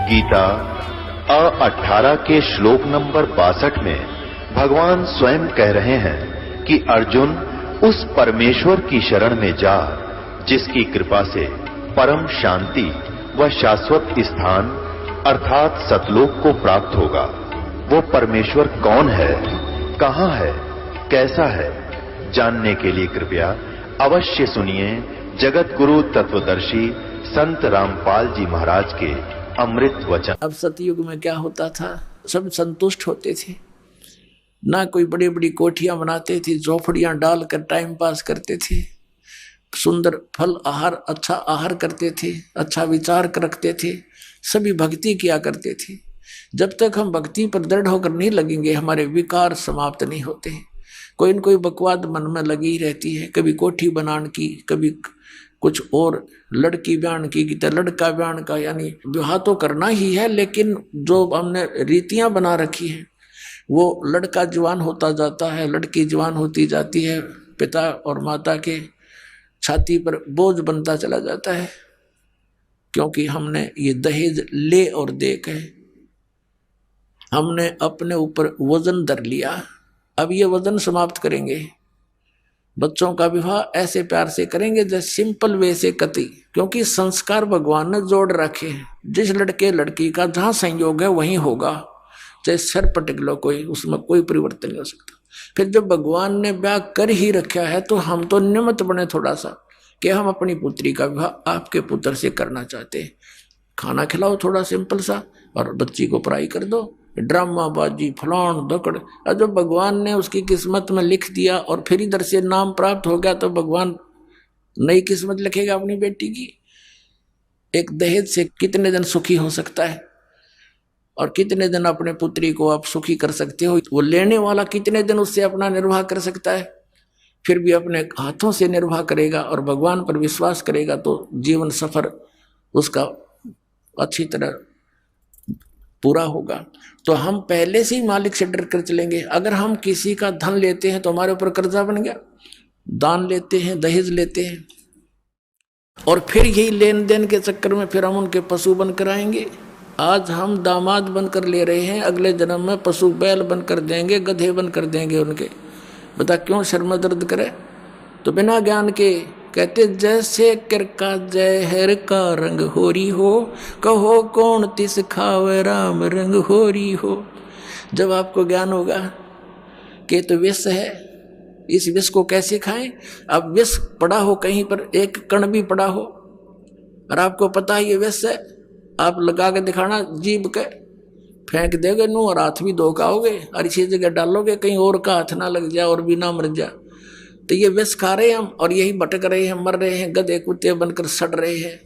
गीता 18 के श्लोक नंबर 62 में भगवान स्वयं कह रहे हैं कि अर्जुन उस परमेश्वर की शरण में जा जिसकी कृपा से परम शांति व शाश्वत स्थान अर्थात सतलोक को प्राप्त होगा। वो परमेश्वर कौन है, कहां है, कैसा है, जानने के लिए कृपया अवश्य सुनिए जगत गुरु तत्वदर्शी संत रामपाल जी महाराज के अमृत वचन। अब सतयुग में क्या होता था, सब संतुष्ट होते थे, ना कोई बड़ी बड़ी कोठियां बनाते थे, झोपड़ियां डालकर टाइम पास करते थे, सुंदर फल आहार अच्छा आहार करते थे, अच्छा विचार रखते थे, सभी भक्ति किया करते थे। जब तक हम भक्ति पर दृढ़ होकर नहीं लगेंगे हमारे विकार समाप्त नहीं होते हैं। कोई न कोई बकवाद मन में लगी रहती है, कभी कोठी बनाने की, कभी कुछ और, लड़की ब्यान की तो लड़का ब्यान का, यानी विवाह तो करना ही है, लेकिन जो हमने रीतियां बना रखी है वो लड़का जवान होता जाता है, लड़की जवान होती जाती है, पिता और माता के छाती पर बोझ बनता चला जाता है, क्योंकि हमने ये दहेज ले और दे के हमने अपने ऊपर वजन धर लिया। अब ये वजन समाप्त करेंगे, बच्चों का विवाह ऐसे प्यार से करेंगे जैसे सिंपल वे से कति, क्योंकि संस्कार भगवान ने जोड़ रखे हैं। जिस लड़के लड़की का जहां संयोग है वहीं होगा, चाहे सर पटक लो कोई, उसमें कोई परिवर्तन नहीं हो सकता। फिर जब भगवान ने ब्याह कर ही रखा है तो हम तो निमित्त बने थोड़ा सा कि हम अपनी पुत्री का विवाह आपके पुत्र से करना चाहते हैं। खाना खिलाओ थोड़ा सिंपल सा और बच्ची को पढ़ाई कर दो, ड्रामाबाजी फलान दकड़। और जब भगवान ने उसकी किस्मत में लिख दिया और फिर इधर से नाम प्राप्त हो गया तो भगवान नई किस्मत लिखेगा अपनी बेटी की। एक दहेज से कितने दिन सुखी हो सकता है और कितने दिन अपने पुत्री को आप सुखी कर सकते हो, वो लेने वाला कितने दिन उससे अपना निर्वाह कर सकता है। फिर भी अपने हाथों से निर्वाह करेगा और भगवान पर विश्वास करेगा तो जीवन सफर उसका अच्छी तरह पूरा होगा। तो हम पहले से ही मालिक से डर कर चलेंगे। अगर हम किसी का धन लेते हैं तो हमारे ऊपर कर्जा बन गया, दान लेते हैं, दहेज लेते हैं, और फिर यही लेन देन के चक्कर में फिर हम उनके पशु बनकर आएंगे। आज हम दामाद बनकर ले रहे हैं, अगले जन्म में पशु बैल बनकर देंगे, गधे बनकर देंगे उनके। बता क्यों शर्म दर्द करे। तो बिना ज्ञान के कहते जैसे किरका जहर का रंग होरी हो, कहो कौन तिस खावे राम रंग होरी हो। जब आपको ज्ञान होगा कि तो विष है, इस विष को कैसे खाएं। अब विष पड़ा हो कहीं पर, एक कण भी पड़ा हो और आपको पता है ये विष है, आप लगा के दिखाना, जीभ के फेंक देगे नू और हाथ भी धोखाओगे और इसी जगह डालोगे कहीं और का हाथ ना लग जाए और भी ना मर जाए। तो ये विष खा रहे हैं हम और यही भटक रहे हैं, मर रहे हैं, गधे कुत्ते बनकर सड़ रहे हैं,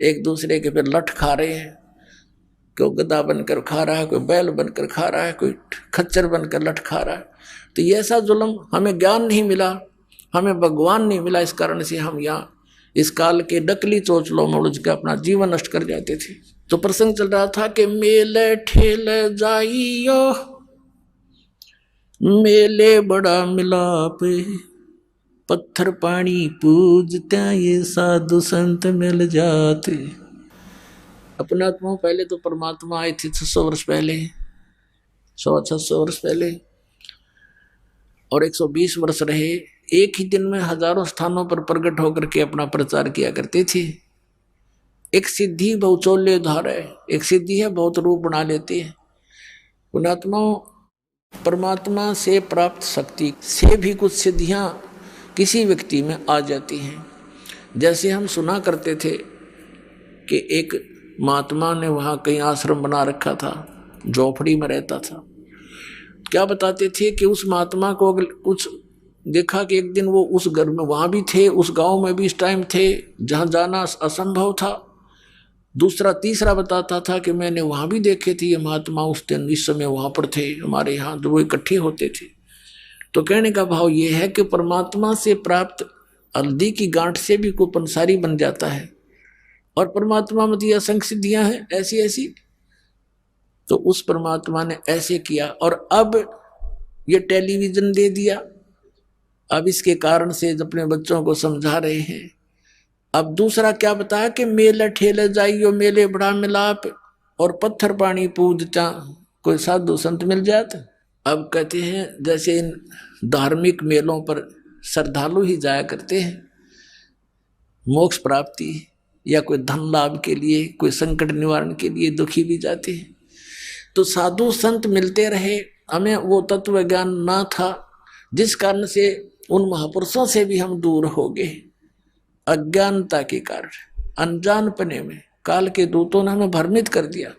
एक दूसरे के फिर लठ खा रहे हैं। कोई गधा बनकर खा रहा है, कोई बैल बनकर खा रहा है, कोई खच्चर बनकर लठ खा रहा है। तो ये ऐसा जुल्म, हमें ज्ञान नहीं मिला, हमें भगवान नहीं मिला, इस कारण से हम यहाँ इस काल के डकली चोचलों में उलझ के अपना जीवन नष्ट कर जाते थे। तो प्रसंग चल रहा था कि मेले ठेले जाइयो, मेले बड़ा मिलाप, पत्थर पानी पूजते ये साधु संत मिल जाते। अपने आत्मा पहले तो परमात्मा आए थे 600 वर्ष पहले, 600 वर्ष पहले, और 120 वर्ष रहे। एक ही दिन में हजारों स्थानों पर प्रकट होकर के अपना प्रचार किया करते थे। एक सिद्धि बहुचोल्य धार है, एक सिद्धि है बहुत रूप बना लेते हैं। पुणात्मा परमात्मा से प्राप्त शक्ति से भी कुछ सिद्धियां किसी व्यक्ति में आ जाती हैं। जैसे हम सुना करते थे कि एक महात्मा ने वहाँ कहीं आश्रम बना रखा था, झोपड़ी में रहता था। क्या बताते थे कि उस महात्मा को कुछ देखा कि एक दिन वो उस घर में वहाँ भी थे, उस गांव में भी इस टाइम थे जहाँ जाना असंभव था। दूसरा तीसरा बताता था कि मैंने वहाँ भी देखे थे ये महात्मा उस दिन इस समय वहाँ पर थे, हमारे यहाँ जो वो इकट्ठे होते थे। तो कहने का भाव ये है कि परमात्मा से प्राप्त हल्दी की गांठ से भी कोई पंसारी बन जाता है, और परमात्मा में तो असंख्य सिद्धियां हैं ऐसी ऐसी। तो उस परमात्मा ने ऐसे किया और अब ये टेलीविजन दे दिया। अब इसके कारण से अपने बच्चों को समझा रहे हैं। अब दूसरा क्या बताया कि मेले ठेले जाइयो, मेले बड़ा मिलाप, और पत्थर पानी पूजता कोई साधु संत मिल जाता। अब कहते हैं जैसे इन धार्मिक मेलों पर श्रद्धालु ही जाया करते हैं मोक्ष प्राप्ति या कोई धन लाभ के लिए, कोई संकट निवारण के लिए, दुखी भी जाते हैं। तो साधु संत मिलते रहे, हमें वो तत्व ज्ञान ना था, जिस कारण से उन महापुरुषों से भी हम दूर हो गए अज्ञानता के कारण, अनजानपने में काल के दूतों ने हमें भ्रमित कर दिया।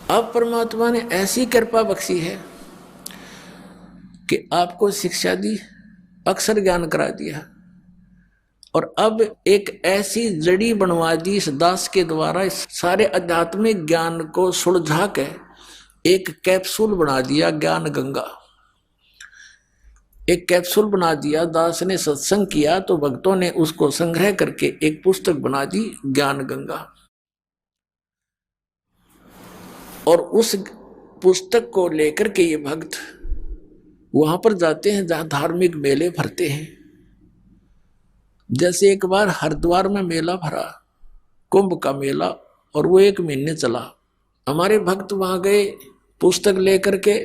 अब परमात्मा ने ऐसी कृपा बख्शी है कि आपको शिक्षा दी, अक्षर ज्ञान करा दिया, और अब एक ऐसी जड़ी बनवा दी इस दास के द्वारा, इस सारे आध्यात्मिक ज्ञान को सुलझा के एक कैप्सूल बना दिया, ज्ञान गंगा। एक कैप्सूल बना दिया, दास ने सत्संग किया तो भक्तों ने उसको संग्रह करके एक पुस्तक बना दी, ज्ञान गंगा। और उस पुस्तक को लेकर के ये भक्त वहां पर जाते हैं जहां धार्मिक मेले भरते हैं। जैसे एक बार हरिद्वार में मेला भरा, कुंभ का मेला, और वो 1 महीने चला। हमारे भक्त वहां गए पुस्तक लेकर के,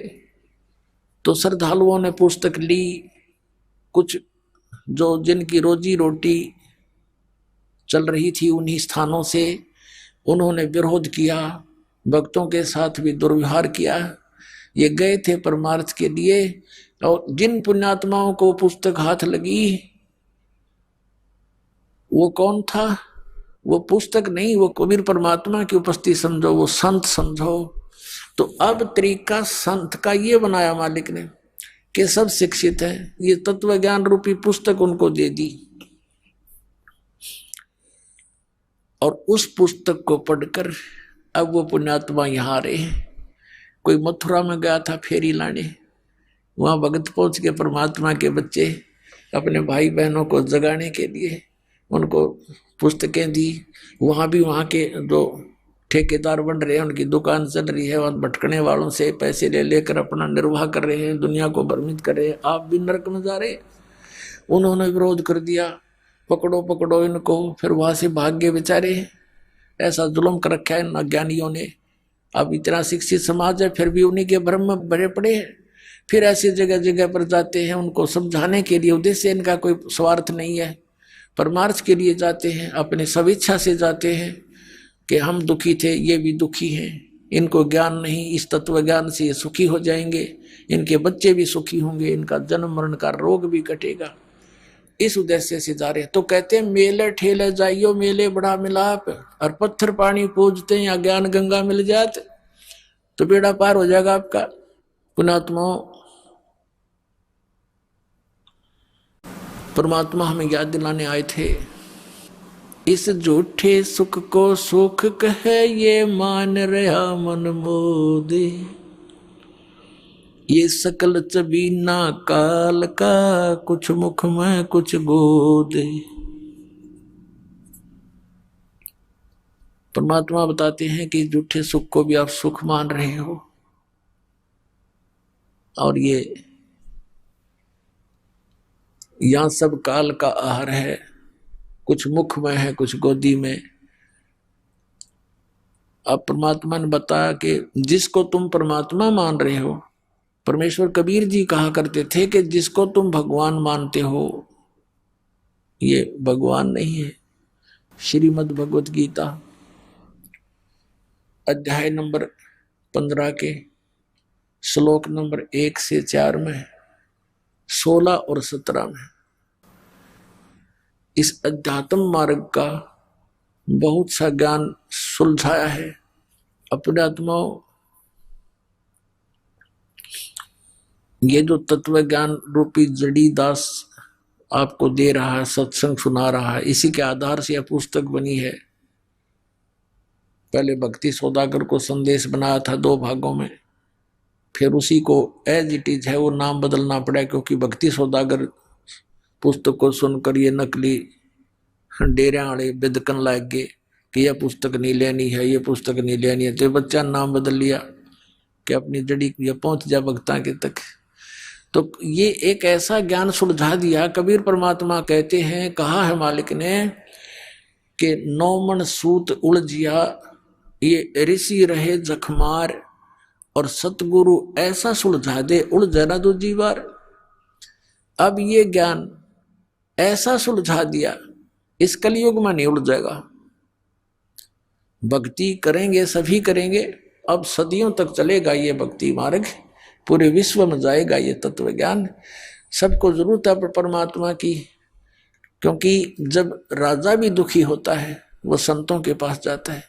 तो श्रद्धालुओं ने पुस्तक ली, कुछ जो जिनकी रोजी रोटी चल रही थी उन्हीं स्थानों से उन्होंने विरोध किया, भक्तों के साथ भी दुर्व्यवहार किया। ये गए थे परमार्थ के लिए, और जिन पुण्यात्माओं को पुस्तक हाथ लगी वो कौन था? वो पुस्तक नहीं, वो कबीर परमात्मा की उपस्थिति समझो, वो संत समझो। तो अब तरीका संत का ये बनाया मालिक ने कि सब शिक्षित है, ये तत्व ज्ञान रूपी पुस्तक उनको दे दी, और उस पुस्तक को पढ़कर अब वो पुण्यात्मा यहाँ आ रहे हैं। कोई मथुरा में गया था फेरी लाने, वहां भगत पहुंच के परमात्मा के बच्चे अपने भाई बहनों को जगाने के लिए उनको पुस्तकें दी। वहां भी वहां के जो ठेकेदार बन रहे हैं, उनकी दुकान चल रही है, वहां भटकने वालों से पैसे ले लेकर अपना निर्वाह कर रहे हैं, दुनिया को भ्रमित कर रहे हैं। आप भी नरक में जा रहे। उन्होंने विरोध कर दिया, पकड़ो पकड़ो इनको। फिर वहां से भाग गए बेचारे, ऐसा जुल्म कर रखा है इन अज्ञानियों ने। अब इतना शिक्षित समाज है फिर भी उन्हीं के भ्रम में भरे पड़े हैं। फिर ऐसी जगह जगह पर जाते हैं उनको समझाने के लिए, उद्देश्य इनका कोई स्वार्थ नहीं है, परमार्थ के लिए जाते हैं, अपने स्वेच्छा से जाते हैं कि हम दुखी थे, ये भी दुखी हैं, इनको ज्ञान नहीं, इस तत्व ज्ञान से ये सुखी हो जाएंगे, इनके बच्चे भी सुखी होंगे, इनका जन्म मरण का रोग भी कटेगा, इस उद्देश्य से जा रहे हैं। तो कहते हैं मेले ठेले जाइयो, मेले बड़ा मिलाप, और पत्थर पानी पूजते हैं या ज्ञान गंगा मिल जाते तो बेड़ा पार हो जाएगा आपका। पुण्यात्माओं, परमात्मा हमें याद दिलाने आए थे, इस झूठे सुख को सुख कहे ये मान रहा मन मोदे, ये सकल चबीना काल का, कुछ मुख में कुछ गोदे। परमात्मा बताते हैं कि झूठे सुख को भी आप सुख मान रहे हो, और ये यहां सब काल का आहार है, कुछ मुख में है कुछ गोदी में। अब परमात्मा ने बताया कि जिसको तुम परमात्मा मान रहे हो, परमेश्वर कबीर जी कहा करते थे कि जिसको तुम भगवान मानते हो ये भगवान नहीं है। श्रीमद् भगवत गीता अध्याय नंबर 15 के श्लोक नंबर 1 से 4 में, 16 और 17 में इस अध्यात्म मार्ग का बहुत सा ज्ञान सुलझाया है। अपने आत्माओं, ये जो तत्व ज्ञान रूपी जड़ी दास आपको दे रहा है, सत्संग सुना रहा है, इसी के आधार से यह पुस्तक बनी है। पहले भक्ति सौदागर को संदेश बनाया था 2 भागों में, फिर उसी को एज इट इज है वो नाम बदलना पड़ा, क्योंकि भक्ति सौदागर पुस्तक को सुनकर ये नकली डेरे वाले बिदकन लग गए कि यह पुस्तक नहीं लेनी है, ये पुस्तक नहीं लेनी है, तो बच्चा नाम बदल लिया कि अपनी जड़ी ये पहुंच जा भक्ता के तक। तो ये एक ऐसा ज्ञान सुलझा दिया। कबीर परमात्मा कहते हैं, कहा है मालिक ने कि 9 मन सूत उलझिया ये ऋषि रहे जखमार और सतगुरु ऐसा सुलझा दे उड़ जरा दूजी बार। अब ये ज्ञान ऐसा सुलझा दिया, इस कलयुग में नहीं उड़ जाएगा। भक्ति करेंगे सभी करेंगे, अब सदियों तक चलेगा ये भक्ति मार्ग, पूरे विश्व में जाएगा ये तत्व ज्ञान। सबको जरूरत है परमात्मा की, क्योंकि जब राजा भी दुखी होता है वो संतों के पास जाता है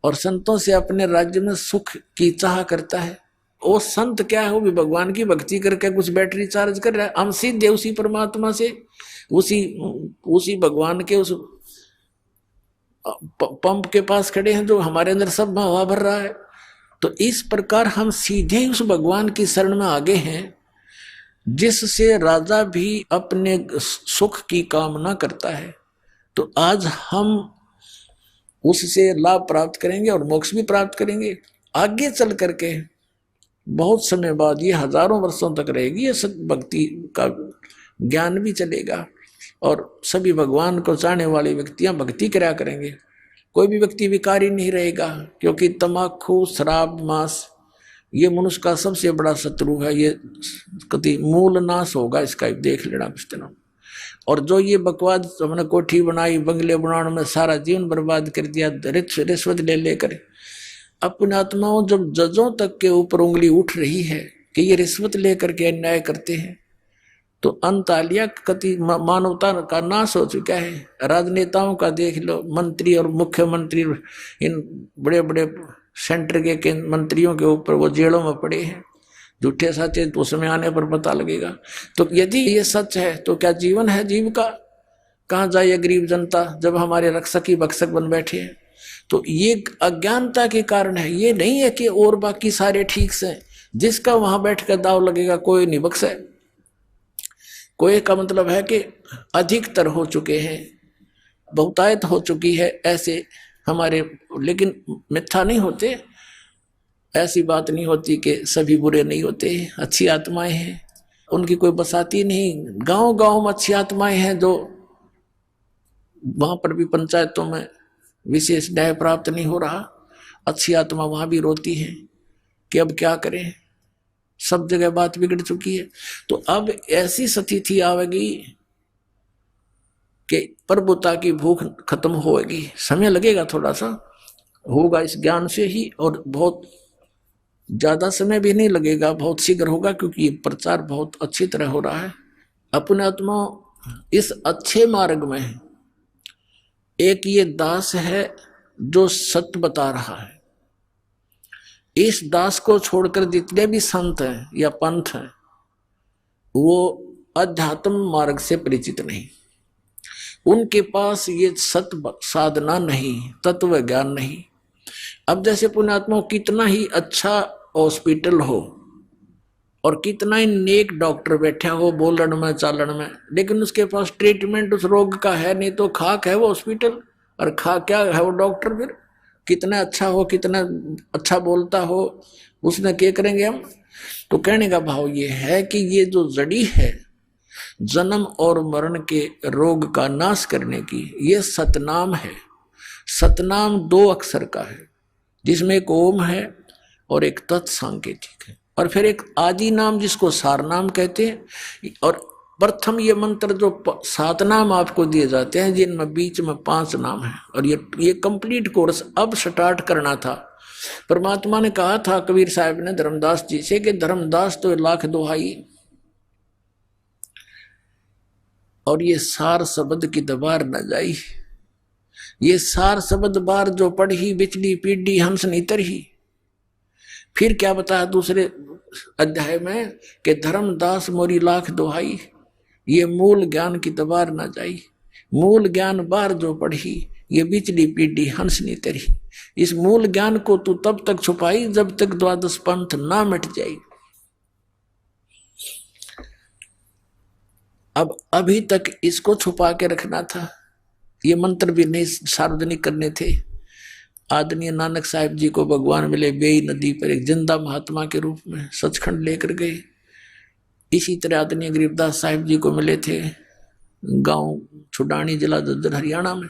और संतों से अपने राज्य में सुख की चाह करता है। वो संत क्या है, वो भी भगवान की भक्ति करके कुछ बैटरी चार्ज कर रहा है। हम सीधे उसी परमात्मा से, उसी भगवान के उस पंप के पास खड़े हैं जो हमारे अंदर सब हवा भर रहा है। तो इस प्रकार हम सीधे ही उस भगवान की शरण में आगे हैं, जिससे राजा भी अपने सुख की कामना करता है। तो आज हम उससे लाभ प्राप्त करेंगे और मोक्ष भी प्राप्त करेंगे। आगे चल करके बहुत समय बाद, ये हजारों वर्षों तक रहेगी ये भक्ति का ज्ञान भी चलेगा और सभी भगवान को चाहने वाले व्यक्तियां भक्ति करा करेंगे। कोई भी व्यक्ति विकारी नहीं रहेगा, क्योंकि तमाकू, शराब, मांस ये मनुष्य का सबसे बड़ा शत्रु है। ये कति मूल नाश होगा इसका, देख लेना कुछ दिनों। और जो ये बकवाद हमने कोठी बनाई, बंगले बनाने में सारा जीवन बर्बाद कर दिया रिश्वत ले लेकर, अपने आत्माओं जब जजों तक के ऊपर उंगली उठ रही है कि ये रिश्वत लेकर के अन्याय करते हैं, तो अंतालिया कति मानवता का नाश हो चुका है। राजनेताओं का देख लो, मंत्री और मुख्यमंत्री, इन बड़े बड़े सेंटर के मंत्रियों के ऊपर वो जेलों में पड़े हैं, झूठे सच्चे तो समय आने पर पता लगेगा। तो यदि ये सच है तो क्या जीवन है जीव का? कहाँ जाए गरीब जनता जब हमारे रक्षक ही भक्षक बन बैठे हैं? तो ये अज्ञानता के कारण है, ये नहीं है कि और बाकी सारे ठीक से। जिसका वहां बैठ कर दाव लगेगा कोई नहीं बख्शे। कोई का मतलब है कि अधिकतर हो चुके हैं, बहुतायत हो चुकी है ऐसे हमारे, लेकिन मिथ्या नहीं होते। ऐसी बात नहीं होती कि सभी बुरे नहीं होते, अच्छी आत्माएं हैं, उनकी कोई बसाती नहीं। गांव गांव में अच्छी आत्माएं हैं, जो वहां पर भी पंचायतों में विशेष न्याय प्राप्त नहीं हो रहा, अच्छी आत्मा वहां भी रोती है कि अब क्या करें, सब जगह बात बिगड़ चुकी है। तो अब ऐसी स्थिति आवेगी कि प्रभुता की भूख खत्म होगी। समय लगेगा, थोड़ा सा होगा इस ज्ञान से ही, और बहुत ज्यादा समय भी नहीं लगेगा, बहुत शीघ्र होगा, क्योंकि ये प्रचार बहुत अच्छी तरह हो रहा है। अपने आत्मा इस अच्छे मार्ग में है। एक ये दास है जो सत्य बता रहा है। इस दास को छोड़कर जितने भी संत हैं या पंथ हैं, वो अध्यात्म मार्ग से परिचित नहीं, उनके पास ये सत्य साधना नहीं, तत्व ज्ञान नहीं। अब जैसे पुण्यात्मा कितना ही अच्छा हॉस्पिटल हो और कितना ही नेक डॉक्टर बैठा हो बोलन में चालन में, लेकिन उसके पास ट्रीटमेंट उस रोग का है नहीं, तो खाक है वो हॉस्पिटल और खा क्या है वो डॉक्टर। फिर कितना अच्छा हो, कितना अच्छा बोलता हो, उसने क्या करेंगे हम? तो कहने का भाव ये है कि ये जो जड़ी है जन्म और मरण के रोग का नाश करने की, ये सतनाम है। सतनाम 2 अक्षर का है, जिसमें एक ओम है और एक तत्सांकेतिक है, और फिर एक आदि नाम जिसको सार नाम कहते हैं। और प्रथम ये मंत्र जो 7 नाम आपको दिए जाते हैं, जिनमें बीच में 5 नाम है, और ये कंप्लीट कोर्स अब स्टार्ट करना था। परमात्मा ने कहा था कबीर साहब ने धर्मदास जी से कि धर्मदास तो 1,00,000 दोहाई, और ये सार शब्द की दबार न जाई। ये सार शब्द बार जो पढ़ी बिचली पीढ़ी हंस नीतर ही। फिर क्या बताया दूसरे अध्याय में कि धर्मदास मोरी 1,00,000 दोहाई, ये मूल ज्ञान की दबार न जाई। मूल ज्ञान बार जो पढ़ी, ये बिचली पीढ़ी हंस नीतर ही। इस मूल ज्ञान को तू तब तक छुपाई जब तक 12 पंथ ना मिट जाए। अब अभी तक इसको छुपा के रखना था, ये मंत्र भी नहीं सार्वजनिक करने थे। आदरणीय नानक साहिब जी को भगवान मिले बेई नदी पर एक जिंदा महात्मा के रूप में, सचखंड लेकर गए। इसी तरह आदरणीय गरीबदास साहिब जी को मिले थे गांव छुडानी, जिला झज्जर, हरियाणा में।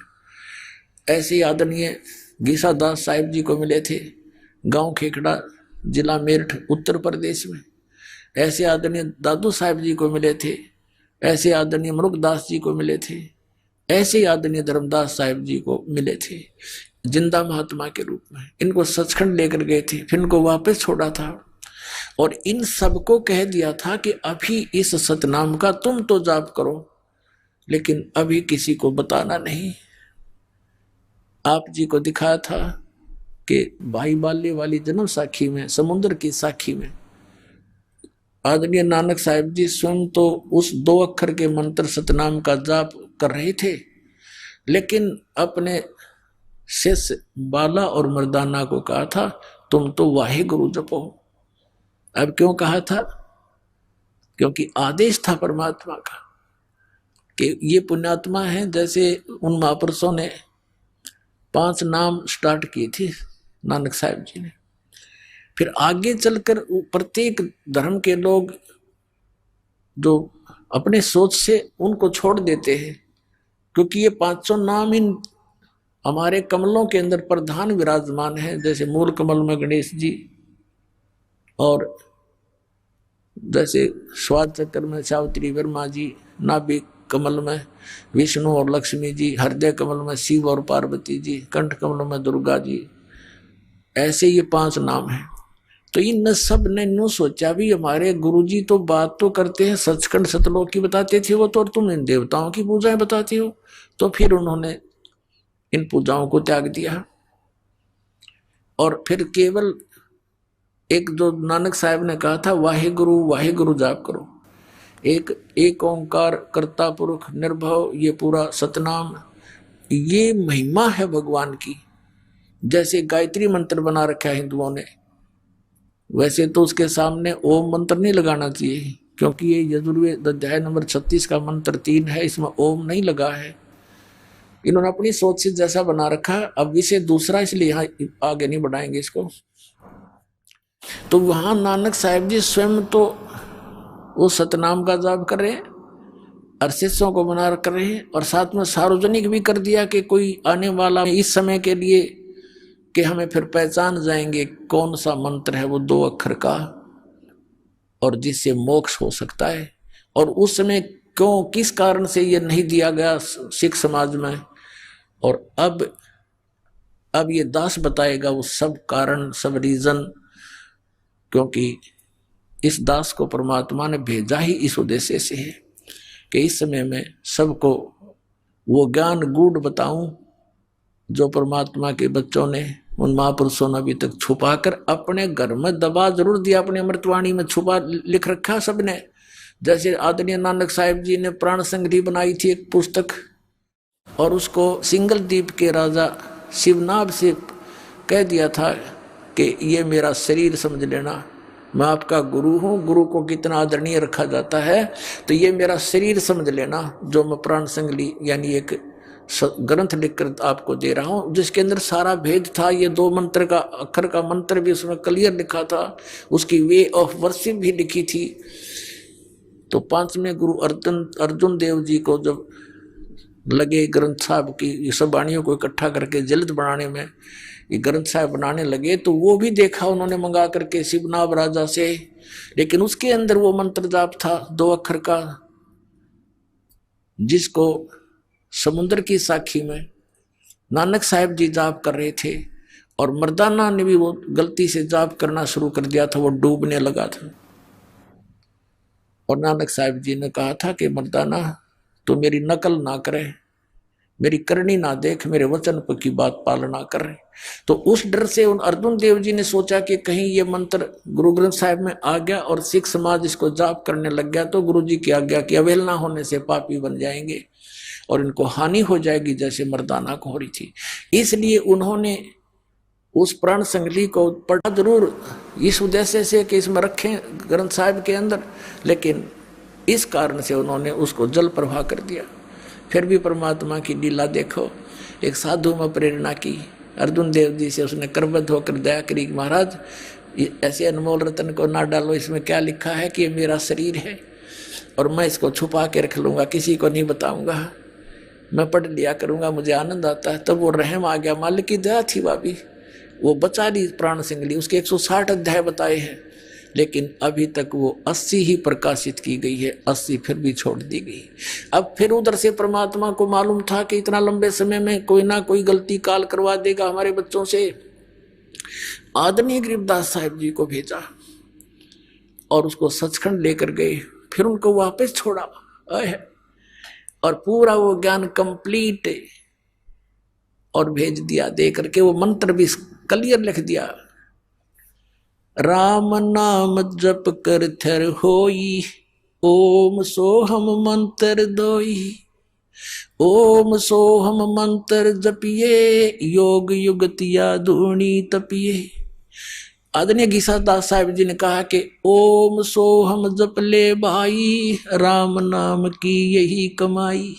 ऐसे ही आदरणीय गीसा दास साहिब जी को मिले थे, गांव खेखड़ा, जिला मेरठ, उत्तर प्रदेश में। ऐसे आदरणीय दादू साहिब जी को मिले थे, ऐसे आदरणीय मरुगदास जी को मिले थे, ऐसे आदरणीय धर्मदास साहिब जी को मिले थे जिंदा महात्मा के रूप में। इनको सचखंड लेकर गए थे, फिर इनको वापस छोड़ा था और इन सबको कह दिया था कि अभी इस सतनाम का तुम तो जाप करो, लेकिन अभी किसी को बताना नहीं। आप जी को दिखाया था कि भाई बाले वाली जन्म साखी में, समुद्र की साखी में आदरणीय नानक साहिब जी स्वयं तो उस 2 अक्षर के मंत्र सतनाम का जाप कर रहे थे, लेकिन अपने शिष्य बाला और मर्दाना को कहा था तुम तो वाहे गुरु जपो। अब क्यों कहा था? क्योंकि आदेश था परमात्मा का कि ये पुण्यात्मा है। जैसे उन महापुरुषों ने 5 नाम स्टार्ट किए थे नानक साहिब जी ने, फिर आगे चलकर प्रत्येक धर्म के लोग जो अपने सोच से उनको छोड़ देते हैं, क्योंकि ये 500 नाम इन हमारे कमलों के अंदर प्रधान विराजमान है। जैसे मूल कमल में गणेश जी, और जैसे स्वाद चक्र में सावित्री वर्मा जी, नाभि कमल में विष्णु और लक्ष्मी जी, हृदय कमल में शिव और पार्वती जी, कंठ कमल में दुर्गा जी, ऐसे ये 5 नाम हैं। तो इन सब ने नो सोचा भी हमारे गुरुजी तो बात तो करते हैं सचखंड सतलोक की बताते थे वो तो, और तुम इन देवताओं की पूजाएं बताती हो। तो फिर उन्होंने इन पूजाओं को त्याग दिया और फिर केवल एक जो नानक साहब ने कहा था वाहे गुरु जाप करो, एक ओंकार कर्ता पुरुष निर्भव, ये पूरा सतनाम, ये महिमा है भगवान की। जैसे गायत्री मंत्र बना रखा है हिंदुओं ने, वैसे तो उसके सामने ओम मंत्र नहीं लगाना चाहिए, क्योंकि ये यजुर्वेद अध्याय नंबर 36 का मंत्र 3 है, इसमें ओम नहीं लगा है। इन्होंने अपनी सोच से जैसा बना रखा, अब विषय दूसरा, इसलिए यहाँ आगे नहीं बढ़ाएंगे इसको। तो वहां नानक साहिब जी स्वयं तो वो सतनाम का जाप कर रहे हैं और शिष्यों को बना कर रहे हैं, और साथ में सार्वजनिक भी कर दिया कि कोई आने वाला इस समय के लिए कि हमें फिर पहचान जाएंगे कौन सा मंत्र है वो 2 अक्षर का और जिससे मोक्ष हो सकता है। और उस समय क्यों किस कारण से ये नहीं दिया गया सिख समाज में, और अब ये दास बताएगा वो सब कारण, सब रीजन, क्योंकि इस दास को परमात्मा ने भेजा ही इस उद्देश्य से है कि इस समय में सबको वो ज्ञान गूढ़ बताऊं जो परमात्मा के बच्चों ने, उन महापुरुषों ने अभी तक छुपा कर अपने घर में दबा जरूर दिया, अपने अमृतवाणी में छुपा लिख रखा सबने। जैसे आदरणीय नानक साहिब जी ने प्राण संग्रही बनाई थी एक पुस्तक, और उसको सिंगल द्वीप के राजा शिवनाभ से कह दिया था कि ये मेरा शरीर समझ लेना, मैं आपका गुरु हूँ। गुरु को कितना आदरणीय रखा जाता है, तो ये मेरा शरीर समझ लेना जो मैं प्राण संग्रही यानी एक ग्रंथ लिखकर आपको दे रहा हूँ, जिसके अंदर सारा भेद था। ये 2 मंत्र का अक्षर का मंत्र भी उसमें क्लियर लिखा था, उसकी वे ऑफ वर्शिप भी लिखी थी। तो 5वें गुरु अर्जुन देव जी को जब लगे ग्रंथ साहब की ये सब वाणियों को इकट्ठा करके जल्द बनाने में, ये ग्रंथ साहब बनाने लगे, तो वो भी देखा उन्होंने मंगा करके शिवनाभ राजा से, लेकिन उसके अंदर वो मंत्र जाप था 2 अक्षर का, जिसको समुद्र की साखी में नानक साहिब जी जाप कर रहे थे, और मर्दाना ने भी वो गलती से जाप करना शुरू कर दिया था, वो डूबने लगा था। और नानक साहिब जी ने कहा था कि मर्दाना तो मेरी नकल ना करे, मेरी करनी ना देख, मेरे वचन की बात पालना कर रहे। तो उस डर से उन अर्जुन देव जी ने सोचा कि कहीं ये मंत्र गुरु ग्रंथ साहिब में आ गया और सिख समाज इसको जाप करने लग गया तो गुरु जी की आज्ञा की अवहेलना होने से पापी बन जाएंगे और इनको हानि हो जाएगी, जैसे मर्दाना को हो रही थी। इसलिए उन्होंने उस प्राण संग्रही को पढ़ा जरूर इस उद्देश्य से कि इसमें रखें ग्रंथ साहिब के अंदर, लेकिन इस कारण से उन्होंने उसको जल प्रवाह कर दिया। फिर भी परमात्मा की लीला देखो, एक साधु में प्रेरणा की, अर्जुन देव जी से उसने करबद्ध होकर दया करी, महाराज ऐसे अनमोल रतन को ना डालो, इसमें क्या लिखा है कि ये मेरा शरीर है और मैं इसको छुपा के रख लूँगा, किसी को नहीं बताऊँगा। मैं पढ़ लिया करूंगा, मुझे आनंद आता है। तब वो रहम आ गया, मालिक की दया थी भाभी, वो बचा ली प्राण सिंह ली। उसके 160 अध्याय बताए हैं, लेकिन अभी तक वो 80 ही प्रकाशित की गई है, 80 फिर भी छोड़ दी गई। अब फिर उधर से परमात्मा को मालूम था कि इतना लंबे समय में कोई ना कोई गलती काल करवा देगा हमारे बच्चों से। आदरणीय गरीबदास साहिब जी को भेजा और उसको सचखंड लेकर गए, फिर उनको वापस छोड़ा और पूरा वो ज्ञान कंप्लीट और भेज दिया। दे करके वो मंत्र भी क्लियर लिख दिया, राम नाम जप कर थर होई, ओम सोहम मंत्र दोई, ओम सोहम मंत्र जपिए, योग युगतिया धूनी तपिए। आदरणीय गीसादास साहिब जी ने कहा कि ओम सोहम जप ले भाई, राम नाम की यही कमाई।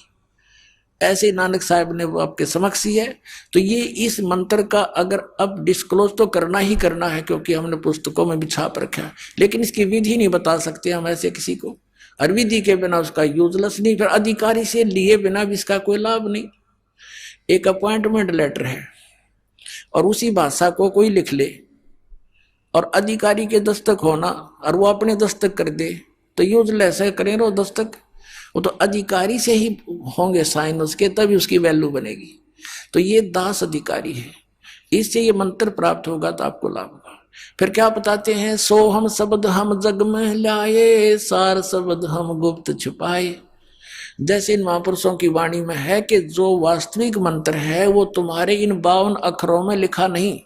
ऐसे नानक साहब ने वो आपके समक्ष ही है। तो ये इस मंत्र का अगर अब डिस्क्लोज तो करना ही करना है, क्योंकि हमने पुस्तकों में भी छाप रखा है, लेकिन इसकी विधि नहीं बता सकते हम ऐसे किसी को, और विधि के बिना उसका यूजलेस नहीं, फिर अधिकारी से लिए बिना भी इसका कोई लाभ नहीं। एक अपॉइंटमेंट लेटर है और उसी भाषा को कोई लिख ले और अधिकारी के दस्तक होना और वो अपने दस्तक कर दे तो यूजलेस है, करें रो दस्तक, वो तो अधिकारी से ही होंगे साइन उसके, तभी उसकी वैल्यू बनेगी। तो ये दास अधिकारी है, इससे ये मंत्र प्राप्त होगा तो आपको लाभ होगा। फिर क्या बताते हैं, सो हम शब्द हम जग में लाए, सार शब्द हम गुप्त छुपाए। जैसे इन महापुरुषों की वाणी में है कि जो वास्तविक मंत्र है वो तुम्हारे इन 52 अक्षरों में लिखा नहीं।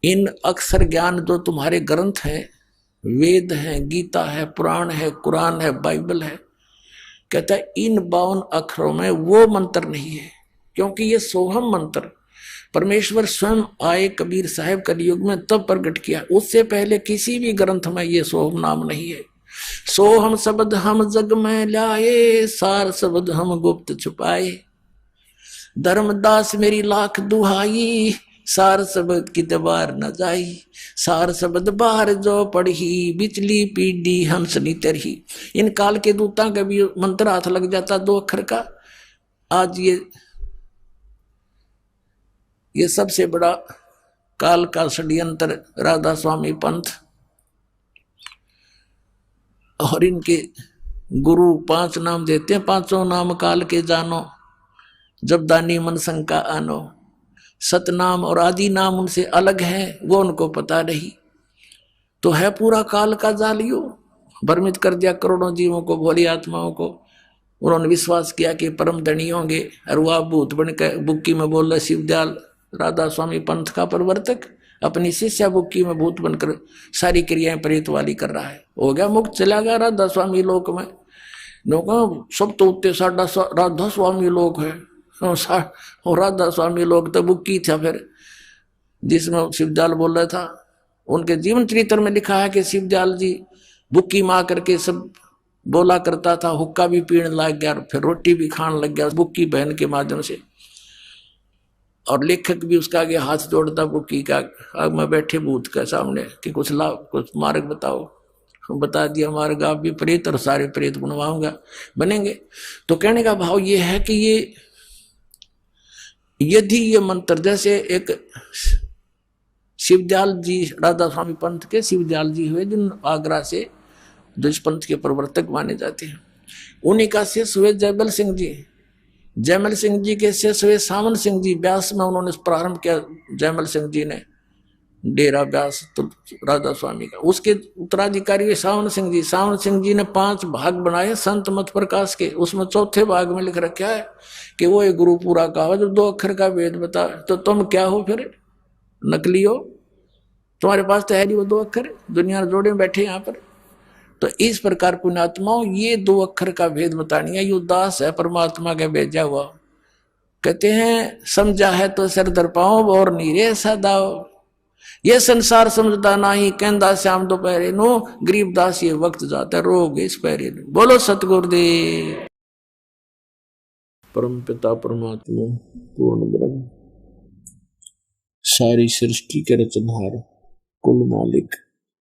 इन अक्षर ज्ञान जो तुम्हारे ग्रंथ हैं, वेद है, गीता है, पुराण है, कुरान है, बाइबल है, कहता है इन 52 अक्षरों में वो मंत्र नहीं है, क्योंकि ये सोहम मंत्र परमेश्वर स्वयं आए कबीर साहब कलयुग में तब प्रकट किया, उससे पहले किसी भी ग्रंथ में ये सोहम नाम नहीं है। सोहम शब्द हम जग में लाए, सार शब्द हम गुप्त छुपाए। धर्मदास मेरी लाख दुहाई, सार शब्द की दबार न जाई। सार शब्द बाहर जो पढ़ी, बिचली पीढ़ी हंसनी तरही। इन काल के दूता का भी मंत्र हाथ लग जाता 2 अक्षर का। आज ये सबसे बड़ा काल का षड्यंत्र राधा स्वामी पंथ और इनके गुरु 5 नाम देते हैं, 5 नाम काल के जानो, जब दानी मन शंका आनो। सतनाम और आदि नाम उनसे अलग है, वो उनको पता नहीं। तो है पूरा काल का जालियो, भ्रमित कर दिया करोड़ों जीवों को, भोली आत्माओं को। उन्होंने विश्वास किया कि परम धनी होंगे और वह भूत बन के बुक्की में बोल रहे शिवदयाल राधा स्वामी पंथ का प्रवर्तक अपनी शिष्या बुक्की में भूत बनकर सारी क्रियाएं प्रेत वाली कर रहा है। हो गया मुक्त, चला गया राधा स्वामी लोक में। लोग सब तो उत्ते साढ़ा राधा स्वामी लोक है, और राधा स्वामी लोग तो बुक्की था। फिर जिसमें शिवदयाल बोल रहा था, उनके जीवन चरित्र में लिखा है कि शिवदयाल जी बुक्की माँ करके सब बोला करता था, हुक्का भी पीने लग गया, फिर रोटी भी खाने लग गया बुक्की बहन के माध्यम से। और लेखक भी उसका आगे हाथ जोड़ता बुक्की का, आग में बैठे भूत के सामने कि कुछ लाभ, कुछ मार्ग बताओ। बता दिया मार्ग, आप भी प्रेत और सारे प्रेत बनवाऊंगा, बनेंगे। तो कहने का भाव ये है कि ये यदि ये मंत्र, जैसे एक शिवदयाल जी राधा स्वामी पंथ के शिवदयाल जी हुए जिन आगरा से, जो इस पंथ के प्रवर्तक माने जाते हैं, उन्हीं का शिष्य हुए जयमल सिंह जी। जयमल सिंह जी के शिष्य हुए सावन सिंह जी। व्यास में उन्होंने प्रारंभ किया जयमल सिंह जी ने डेरा व्यास तो राधा स्वामी का। उसके उत्तराधिकारी हुए सावन सिंह जी। सावन सिंह जी ने 5 भाग बनाए संत मत प्रकाश के, उसमें चौथे भाग में लिख रखा है कि वो एक गुरु पूरा कहा जो 2 अक्षर का वेद बता। तो तुम क्या हो फिर, नकली हो, तुम्हारे पास तो है नहीं वो 2 अक्षर, दुनिया जोड़े बैठे यहाँ पर। तो इस प्रकार पुण्यात्माओं ये 2 अक्षर का भेद बतानी है। यो दास है परमात्मा का भेजा हुआ। कहते हैं समझा है तो सर दर पाओ और नीरे सदाओ, ये संसार समझता नहीं, कहता श्याम दोपहरे नो, गरीबदास ये वक्त जाता रोग इस पैरे। बोलो सतगुरुदेव। परम पिता परमात्मा पूर्ण ब्रह्म सारी सृष्टि के रचनहार कुल मालिक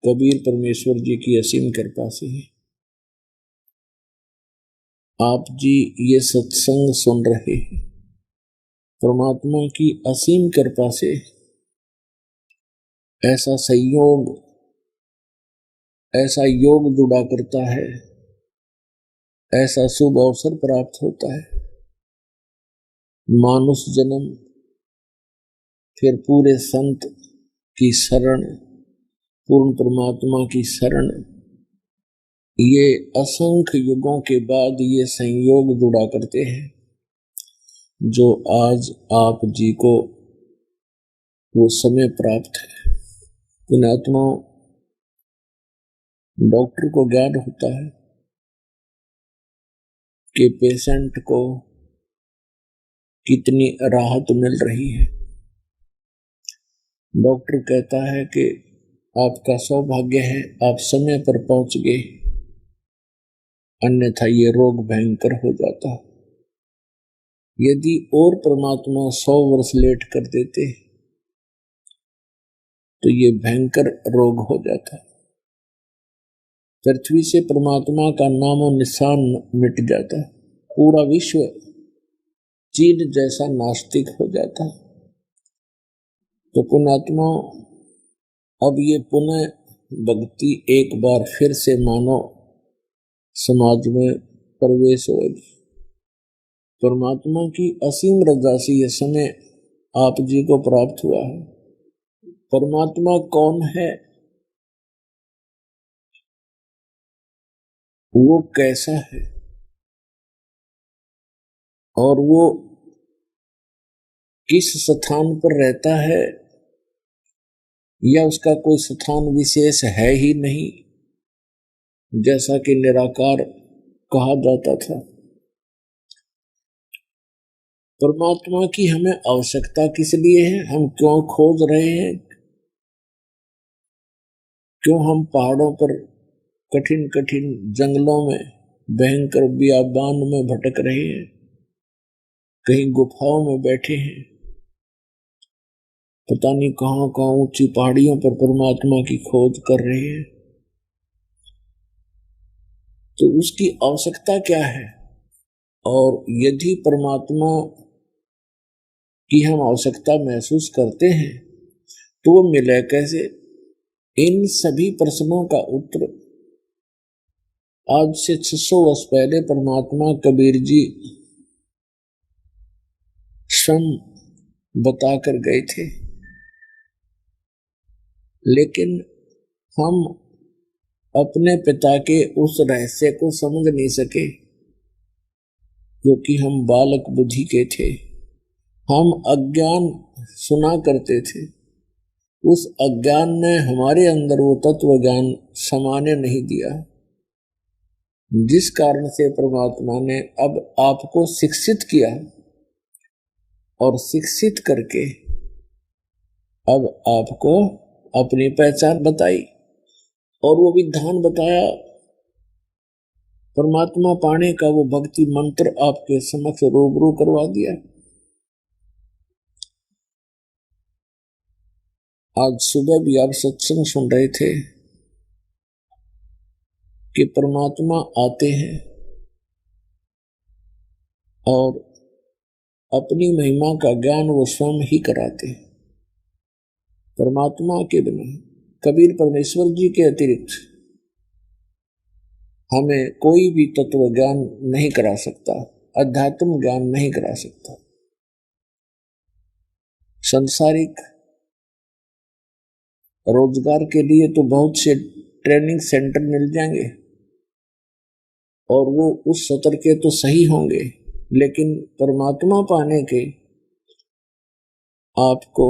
कबीर परमेश्वर जी की असीम कृपा से आप जी ये सत्संग सुन रहे हैं, परमात्मा की असीम कृपा से ऐसा संयोग, ऐसा योग जुड़ा करता है, ऐसा शुभ अवसर प्राप्त होता है। मानुष जन्म, फिर पूरे संत की शरण, पूर्ण परमात्मा की शरण, ये असंख्य युगों के बाद ये संयोग जुड़ा करते हैं, जो आज आप जी को वो समय प्राप्त है। पुण्यात्मा, डॉक्टर को ज्ञान होता है कि पेशेंट को कितनी राहत मिल रही है। डॉक्टर कहता है कि आपका सौभाग्य है, आप समय पर पहुंच गए, अन्यथा ये रोग भयंकर हो जाता। यदि और परमात्मा 100 वर्ष लेट कर देते तो ये भयंकर रोग हो जाता। पृथ्वी से परमात्मा का नामो निशान मिट जाता, पूरा विश्व चीन जैसा नास्तिक हो जाता। तो पुण्यात्मा, अब ये पुनः भक्ति एक बार फिर से मानो समाज में प्रवेश होगी। परमात्मा की असीम रजा से यह समय आप जी को प्राप्त हुआ है। परमात्मा कौन है, वो कैसा है, और वो किस स्थान पर रहता है, या उसका कोई स्थान विशेष है ही नहीं, जैसा कि निराकार कहा जाता था। परमात्मा की हमें आवश्यकता किस लिए है, हम क्यों खोज रहे हैं, क्यों हम पहाड़ों पर कठिन कठिन जंगलों में भयंकर बियाबान में भटक रहे हैं, कहीं गुफाओं में बैठे हैं, पता नहीं कहां कहां ऊंची पहाड़ियों पर परमात्मा की खोज कर रहे हैं। तो उसकी आवश्यकता क्या है, और यदि परमात्मा की हम आवश्यकता महसूस करते हैं तो वो मिले कैसे। इन सभी प्रश्नों का उत्तर आज से 600 वर्ष पहले परमात्मा कबीर जी स्वयं बता कर गए थे, लेकिन हम अपने पिता के उस रहस्य को समझ नहीं सके, क्योंकि हम बालक बुद्धि के थे, हम अज्ञान सुना करते थे। उस अज्ञान ने हमारे अंदर वो तत्व ज्ञान समाने नहीं दिया, जिस कारण से परमात्मा ने अब आपको शिक्षित किया, और शिक्षित करके अब आपको अपनी पहचान बताई, और वो विधान बताया परमात्मा पाने का, वो भक्ति मंत्र आपके समक्ष रूबरू करवा दिया। आज सुबह भी आप सत्संग सुन रहे थे कि परमात्मा आते हैं और अपनी महिमा का ज्ञान वो स्वयं ही कराते हैं। परमात्मा के बिना, कबीर परमेश्वर जी के अतिरिक्त हमें कोई भी तत्व ज्ञान नहीं करा सकता, अध्यात्म ज्ञान नहीं करा सकता। संसारिक रोजगार के लिए तो बहुत से ट्रेनिंग सेंटर मिल जाएंगे, और वो उस सत्र के तो सही होंगे, लेकिन परमात्मा पाने के आपको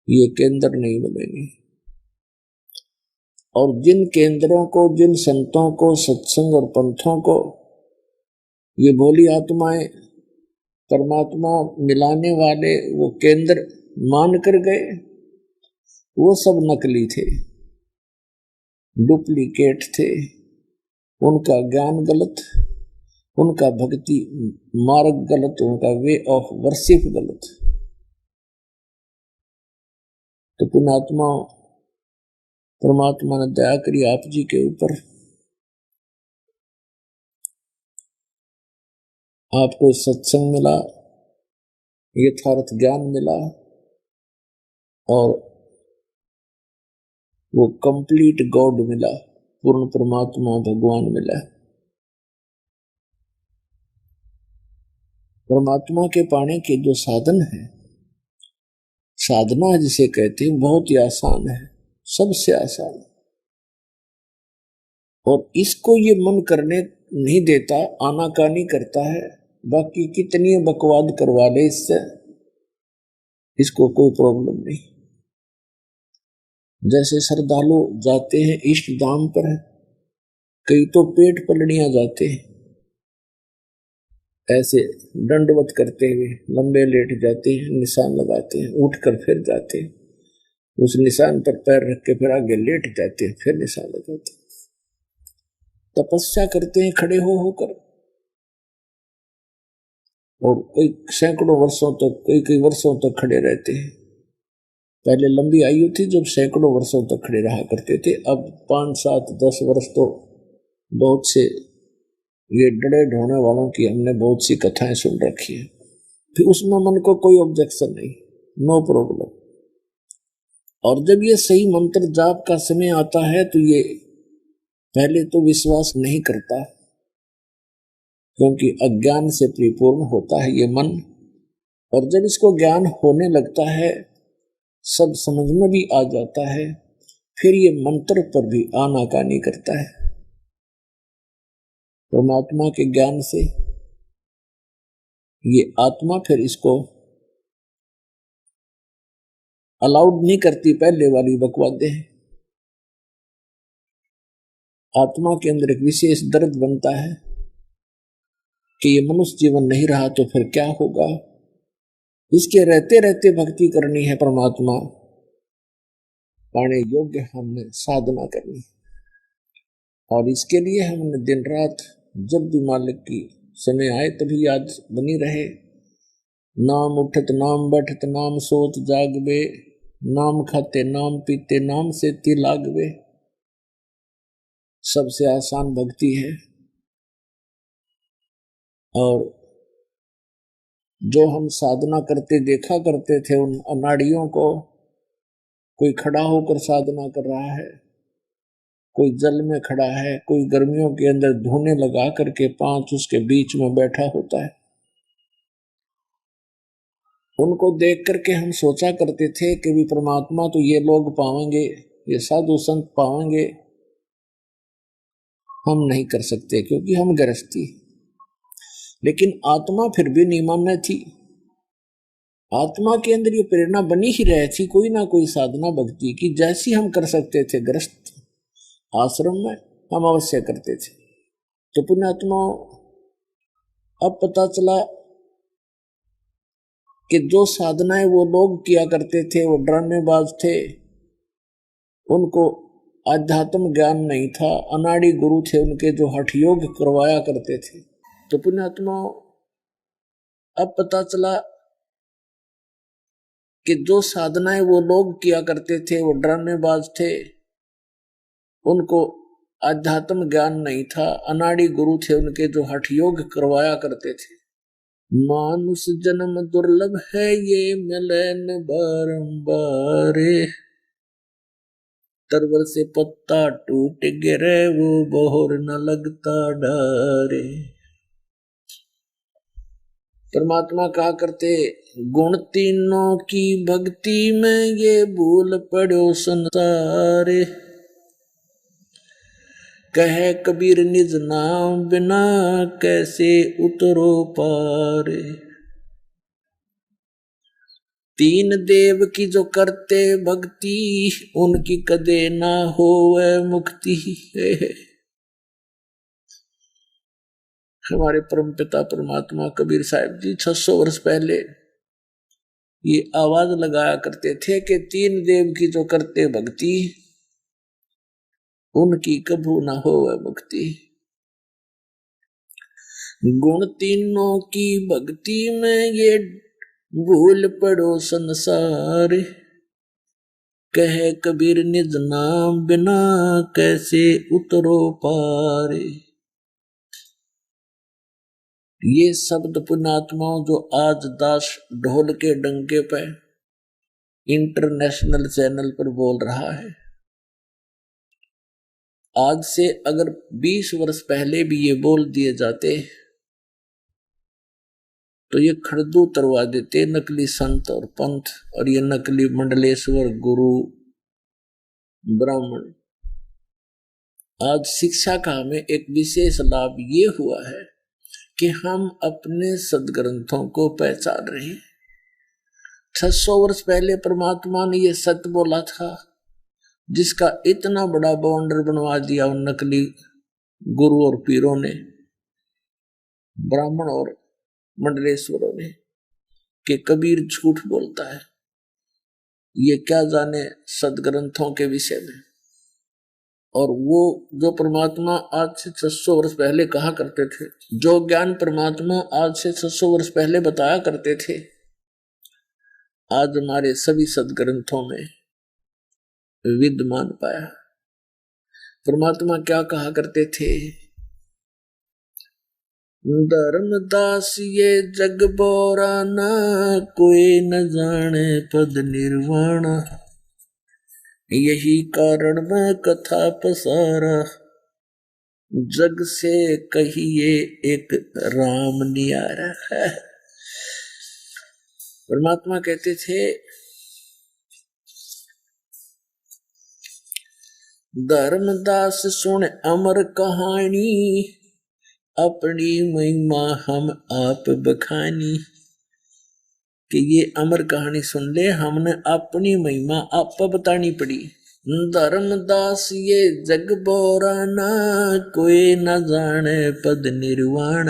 ये केंद्र नहीं मिलेंगे। और जिन केंद्रों को, जिन संतों को, सत्संग और पंथों को ये भोली आत्माएं परमात्मा मिलाने वाले वो केंद्र मान कर गए, वो सब नकली थे, डुप्लीकेट थे। उनका ज्ञान गलत, उनका भक्ति मार्ग गलत, उनका वे ऑफ वर्शिप गलत। तो पुण्यात्मा, परमात्मा ने दया करी आप जी के ऊपर, आपको सत्संग मिला, यथार्थ ज्ञान मिला और वो कंप्लीट गॉड मिला, पूर्ण परमात्मा भगवान मिला। परमात्मा के पाने के जो साधन है, साधना जिसे कहते हैं, बहुत ही आसान है, सबसे आसान। और इसको ये मन करने नहीं देता, आनाकानी करता है। बाकी कितनी बकवाद करवा ले इससे, इसको कोई प्रॉब्लम नहीं। जैसे श्रद्धालु जाते हैं इष्ट धाम पर, कई तो पेट पलड़ियां जाते हैं, ऐसे दंडवत करते हुए लंबे लेट जाते हैं, निशान लगाते हैं, उठकर फिर जाते हैं, उस निशान पर पैर रख के फिर आगे लेट जाते हैं, फिर निशान लगाते हैं। तपस्या करते हैं खड़े हो होकर, और कई सैकड़ों वर्षों तक, कई वर्षों तक खड़े रहते हैं। पहले लंबी आयु थी जब सैकड़ों वर्षों तक खड़े रहा करते थे, अब 5, 7, 10 वर्ष तो बहुत से ये डरे ढोने वालों की हमने बहुत सी कथाएं सुन रखी है। फिर उसमें मन को कोई ऑब्जेक्शन नहीं, नो प्रॉब्लम। और जब ये सही मंत्र जाप का समय आता है तो ये पहले तो विश्वास नहीं करता, क्योंकि अज्ञान से परिपूर्ण होता है ये मन। और जब इसको ज्ञान होने लगता है, सब समझ में भी आ जाता है, फिर ये मंत्र पर भी आनाकानी करता है। परमात्मा के ज्ञान से ये आत्मा फिर इसको अलाउड नहीं करती, पहले वाली बकवादे हैं। आत्मा के अंदर एक विशेष दर्द बनता है कि ये मनुष्य जीवन नहीं रहा तो फिर क्या होगा। इसके रहते रहते भक्ति करनी है, परमात्मा पाने योग्य हमने साधना करनी है। और इसके लिए हमने दिन रात जब भी मालिक की समय आए तभी याद बनी रहे। नाम उठत नाम बैठत नाम सोत जागवे, नाम खाते नाम पीते नाम से ती लागवे। सबसे आसान भक्ति है। और जो हम साधना करते देखा करते थे उन अनाड़ियों को, कोई खड़ा होकर साधना कर रहा है, कोई जल में खड़ा है, कोई गर्मियों के अंदर धोने लगा करके 5 उसके बीच में बैठा होता है। उनको देख करके हम सोचा करते थे कि भी परमात्मा तो ये लोग पाएंगे, ये साधु संत पाएंगे, हम नहीं कर सकते क्योंकि हम गृहस्थी। लेकिन आत्मा फिर भी नहीं मानना थी। आत्मा के अंदर ये प्रेरणा बनी ही रही थी, कोई ना कोई साधना भक्ति की, जैसी हम कर सकते थे गृहस्थ आश्रम में हम अवश्य करते थे। तो पुण्यात्मा अब पता चला कि जो साधनाएं वो लोग किया करते थे वो ड्रामेबाज थे, उनको आध्यात्म ज्ञान नहीं था, अनाड़ी गुरु थे उनके जो हठ योग करवाया करते थे। तो पुण्यात्मा अब पता चला कि जो साधनाएं वो लोग किया करते थे वो ड्रामेबाज थे, उनको आध्यात्म ज्ञान नहीं था, अनाड़ी गुरु थे उनके जो हठ योग करवाया करते थे। मानुष जन्म दुर्लभ है ये मिलन बारंबार, तरवर से पत्ता टूट गिरे वो बोहर न लगता डारे। परमात्मा कहा करते, गुण तीनों की भक्ति में ये भूल पड़ो संसार, कहे कबीर निज नाम बिना कैसे उतरो पार। 3 देव की जो करते भक्ति, उनकी कदे ना होवे मुक्ति। हमारे परमपिता परमात्मा कबीर साहिब जी 600 वर्ष पहले ये आवाज लगाया करते थे कि 3 देव की जो करते भक्ति, उनकी कभू ना होवे मुक्ति। गुण तीनों की भक्ति में ये भूल पड़ो संसार, कहे कबीर निज नाम बिना कैसे उतरो पार। ये शब्द पुण्यात्माओं जो आज दास ढोल के डंके पे इंटरनेशनल चैनल पर बोल रहा है, आज से अगर 20 वर्ष पहले भी ये बोल दिए जाते तो ये खड़दू उतरवा देते नकली संत और पंथ और ये नकली मंडलेश्वर गुरु ब्राह्मण। आज शिक्षा का हमें एक विशेष लाभ ये हुआ है कि हम अपने सदग्रंथों को पहचान रहे हैं। 600 वर्ष पहले परमात्मा ने ये सत्य बोला था, जिसका इतना बड़ा बाउंडर बनवा दिया उन नकली गुरु और पीरों ने, ब्राह्मण और मंडलेश्वरों ने, कि कबीर झूठ बोलता है। ये क्या जाने सदग्रंथों के विषय में। और वो जो परमात्मा आज से 600 वर्ष पहले कहा करते थे, जो ज्ञान परमात्मा आज से 600 वर्ष पहले बताया करते थे, आज हमारे सभी सदग्रंथों में विद्यमान पाया। परमात्मा क्या कहा करते थे? धर्मदास ये जग बोराना, कोई न जाने पद निर्वाण, यही कारण मैं कथा पसारा, जग से कहिए एक राम नियारा है। परमात्मा कहते थे धर्मदास सुन अमर कहानी, अपनी महिमा हम आप बखानी। कि ये अमर कहानी सुन ले, हमने अपनी महिमा आप बतानी पड़ी। धर्मदास ये जग बोराना, कोई न जाने पद निर्वाण,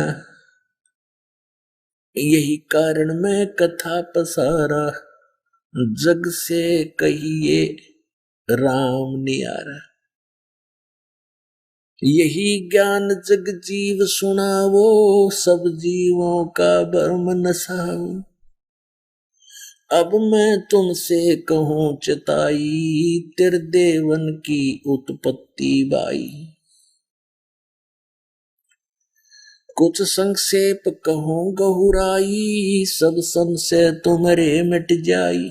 यही कारण मैं कथा पसारा, जग से कहिए राम नियारा। यही ज्ञान जग जीव सुनावो, सब जीवों का भरम नसाओ, अब मैं तुमसे कहूं चताई, त्रिदेवन की उत्पत्ति बाई। कुछ संक्षेप कहूं गहुराई, सब संशय तुम्हारे मिट जाई।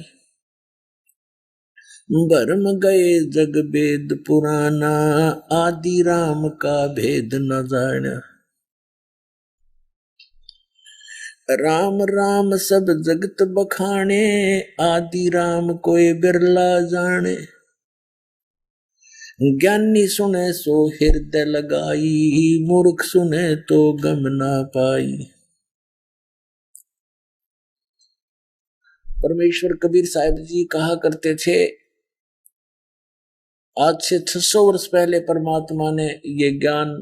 भरम गए जग वेद पुराना, आदि राम का भेद न जाना। राम राम सब जगत बखाने, आदि राम कोई बिरला जाने। ज्ञानी सुने सो हृदय लगाई, मूर्ख सुने तो गम ना पाई। परमेश्वर कबीर साहिब जी कहा करते थे, आज से 600 वर्ष पहले परमात्मा ने ये ज्ञान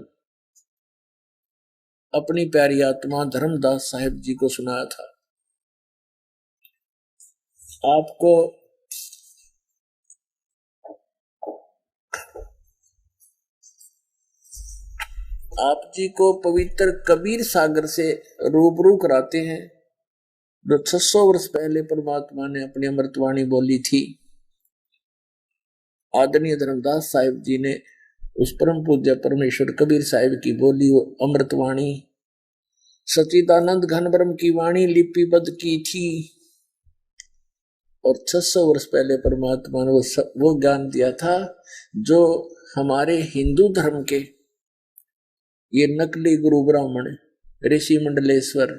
अपनी प्यारी आत्मा धर्मदास साहिब जी को सुनाया था। आपको आप जी को पवित्र कबीर सागर से रूबरू कराते हैं, जो 600 वर्ष पहले परमात्मा ने अपनी अमृतवाणी बोली थी। आदरणीय धर्मदास साहिब जी ने उस परम पूज्य परमेश्वर कबीर साहिब की बोली वो अमृतवाणी सच्चिदानंद घन ब्रह्म की वाणी लिपिबद्ध की थी। और 600 वर्ष पहले परमात्मा ने वो ज्ञान दिया था जो हमारे हिंदू धर्म के ये नकली गुरु ब्राह्मण ऋषि मंडलेश्वर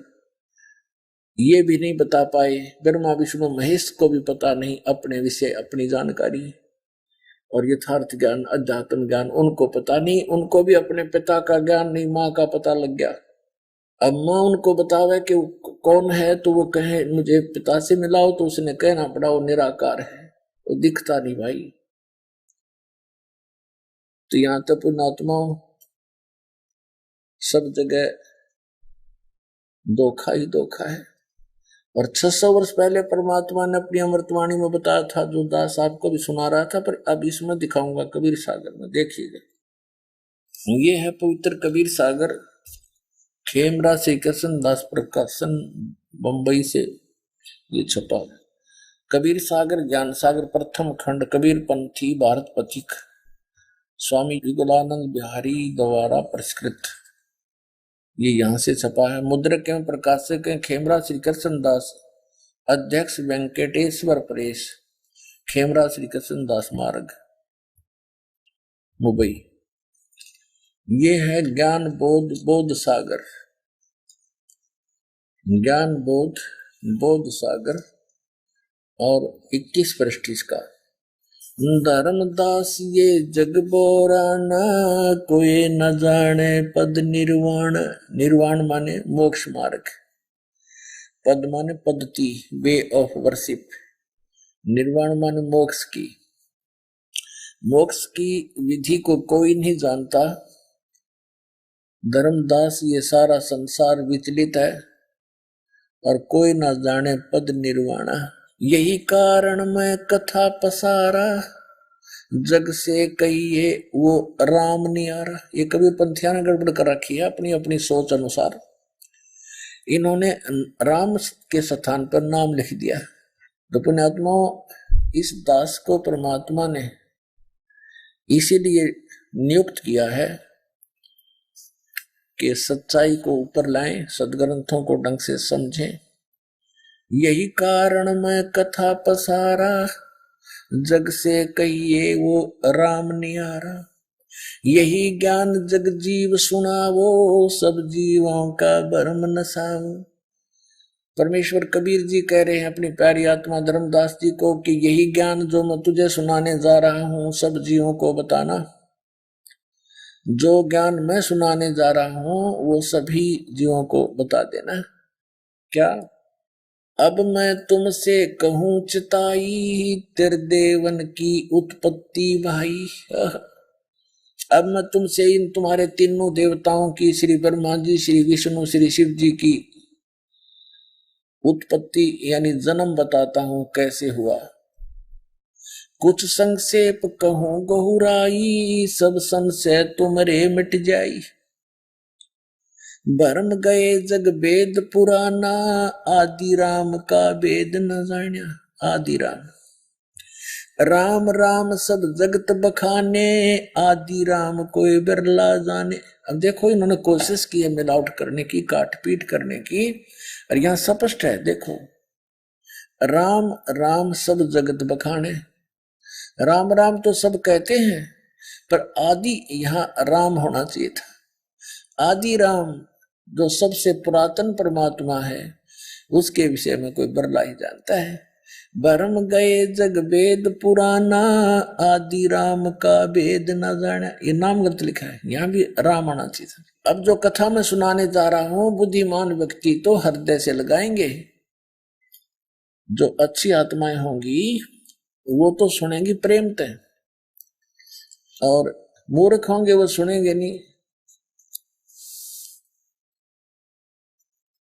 ये भी नहीं बता पाए। ब्रह्मा विष्णु महेश को भी पता नहीं अपने विषय अपनी जानकारी और यथार्थ ज्ञान अध्यात्म ज्ञान उनको पता नहीं। उनको भी अपने पिता का ज्ञान नहीं, माँ का पता लग गया। अब माँ उनको बतावे कि कौन है तो वो कहे मुझे पिता से मिलाओ, तो उसने कहना पड़ा वो निराकार है, वो दिखता नहीं भाई। तो यहाँ तक पुण्यात्मा सब जगह धोखा ही धोखा है। और 600 वर्ष पहले परमात्मा ने अपनी अमृतवाणी में बताया था, जो दास आपको भी सुना रहा था, पर अब इसमें दिखाऊंगा कबीर सागर में। देखिएगा, ये है पवित्र कबीर सागर, खेमरा श्री कृष्ण दास प्रकाशन बंबई से ये छपा है। कबीर सागर ज्ञान सागर प्रथम खंड कबीर पंथी भारत पथिक स्वामी युगलानंद बिहारी द्वारा परिष्कृत। ये यहां से छपा है। मुद्रक एवं प्रकाशक हैं खेमरा श्री कृष्ण दास, अध्यक्ष वेंकटेश्वर प्रेस, खेमरा श्री कृष्ण दास मार्ग, मुंबई। ये है ज्ञान बोध बोध सागर, ज्ञान बोध बोध सागर, और 21 पृष्ठ इसका। धर्मदास ये जग बोराना, कोई न जाने पद निर्वाण। निर्वाण माने मोक्ष मार्ग, पद माने पद्धति, वे ऑफ वर्शिप। निर्वाण माने मोक्ष की, मोक्ष की विधि को कोई नहीं जानता। धर्मदास ये सारा संसार विचलित है और कोई ना जाने पद निर्वाणा। यही कारण मैं कथा पसारा, जग से कहिए वो राम नहीं आ रहा। ये कभी पंथिया ने गड़बड़ कर रखी है अपनी अपनी सोच अनुसार। इन्होंने राम के स्थान पर नाम लिख दिया। तो पुण्यात्मा, इस दास को परमात्मा ने इसीलिए नियुक्त किया है कि सच्चाई को ऊपर लाएं, सदग्रंथों को ढंग से समझें। यही कारण मैं कथा पसारा, जग से कहिए वो राम नियारा। यही ज्ञान जग जीव सुनावो, सब जीवों का भरम नसावो। परमेश्वर कबीर जी कह रहे हैं अपनी प्यारी आत्मा धर्मदास जी को कि यही ज्ञान जो मैं तुझे सुनाने जा रहा हूं सब जीवों को बताना। जो ज्ञान मैं सुनाने जा रहा हूं वो सभी जीवों को बता देना। क्या? अब मैं तुमसे कहूं चिताई, तेरे देवन की उत्पत्ति भाई। अब मैं तुमसे इन तुम्हारे तीनों देवताओं की, श्री ब्रह्मा जी, श्री विष्णु, श्री शिव जी की उत्पत्ति यानी जन्म बताता हूं कैसे हुआ। कुछ संक्षेप कहूं गहुराई, सब संशय तुमरे मिट जाई। भरम गए जग वेद पुराना, आदि राम का वेद न जान्या। आदि राम, राम राम सब जगत बखाने, आदि राम कोई बिरला जाने। अब देखो इन्होंने कोशिश की है मिलावट करने की, काट पीट करने की, और यहां स्पष्ट है देखो, राम राम सब जगत बखाने। राम राम तो सब कहते हैं, पर आदि यहां राम होना चाहिए था। आदि राम जो सबसे पुरातन परमात्मा है, उसके विषय में कोई बरला ही जानता है। भरम गए जग वेद पुराना, आदि राम का वेद न जाना। ये नाम गलत लिखा है, यहाँ भी राम आना चाहिए था। अब जो कथा मैं सुनाने जा रहा हूं, बुद्धिमान व्यक्ति तो हृदय से लगाएंगे, जो अच्छी आत्माएं होंगी वो तो सुनेंगी प्रेम से, और मूर्ख होंगे वो सुनेंगे नहीं।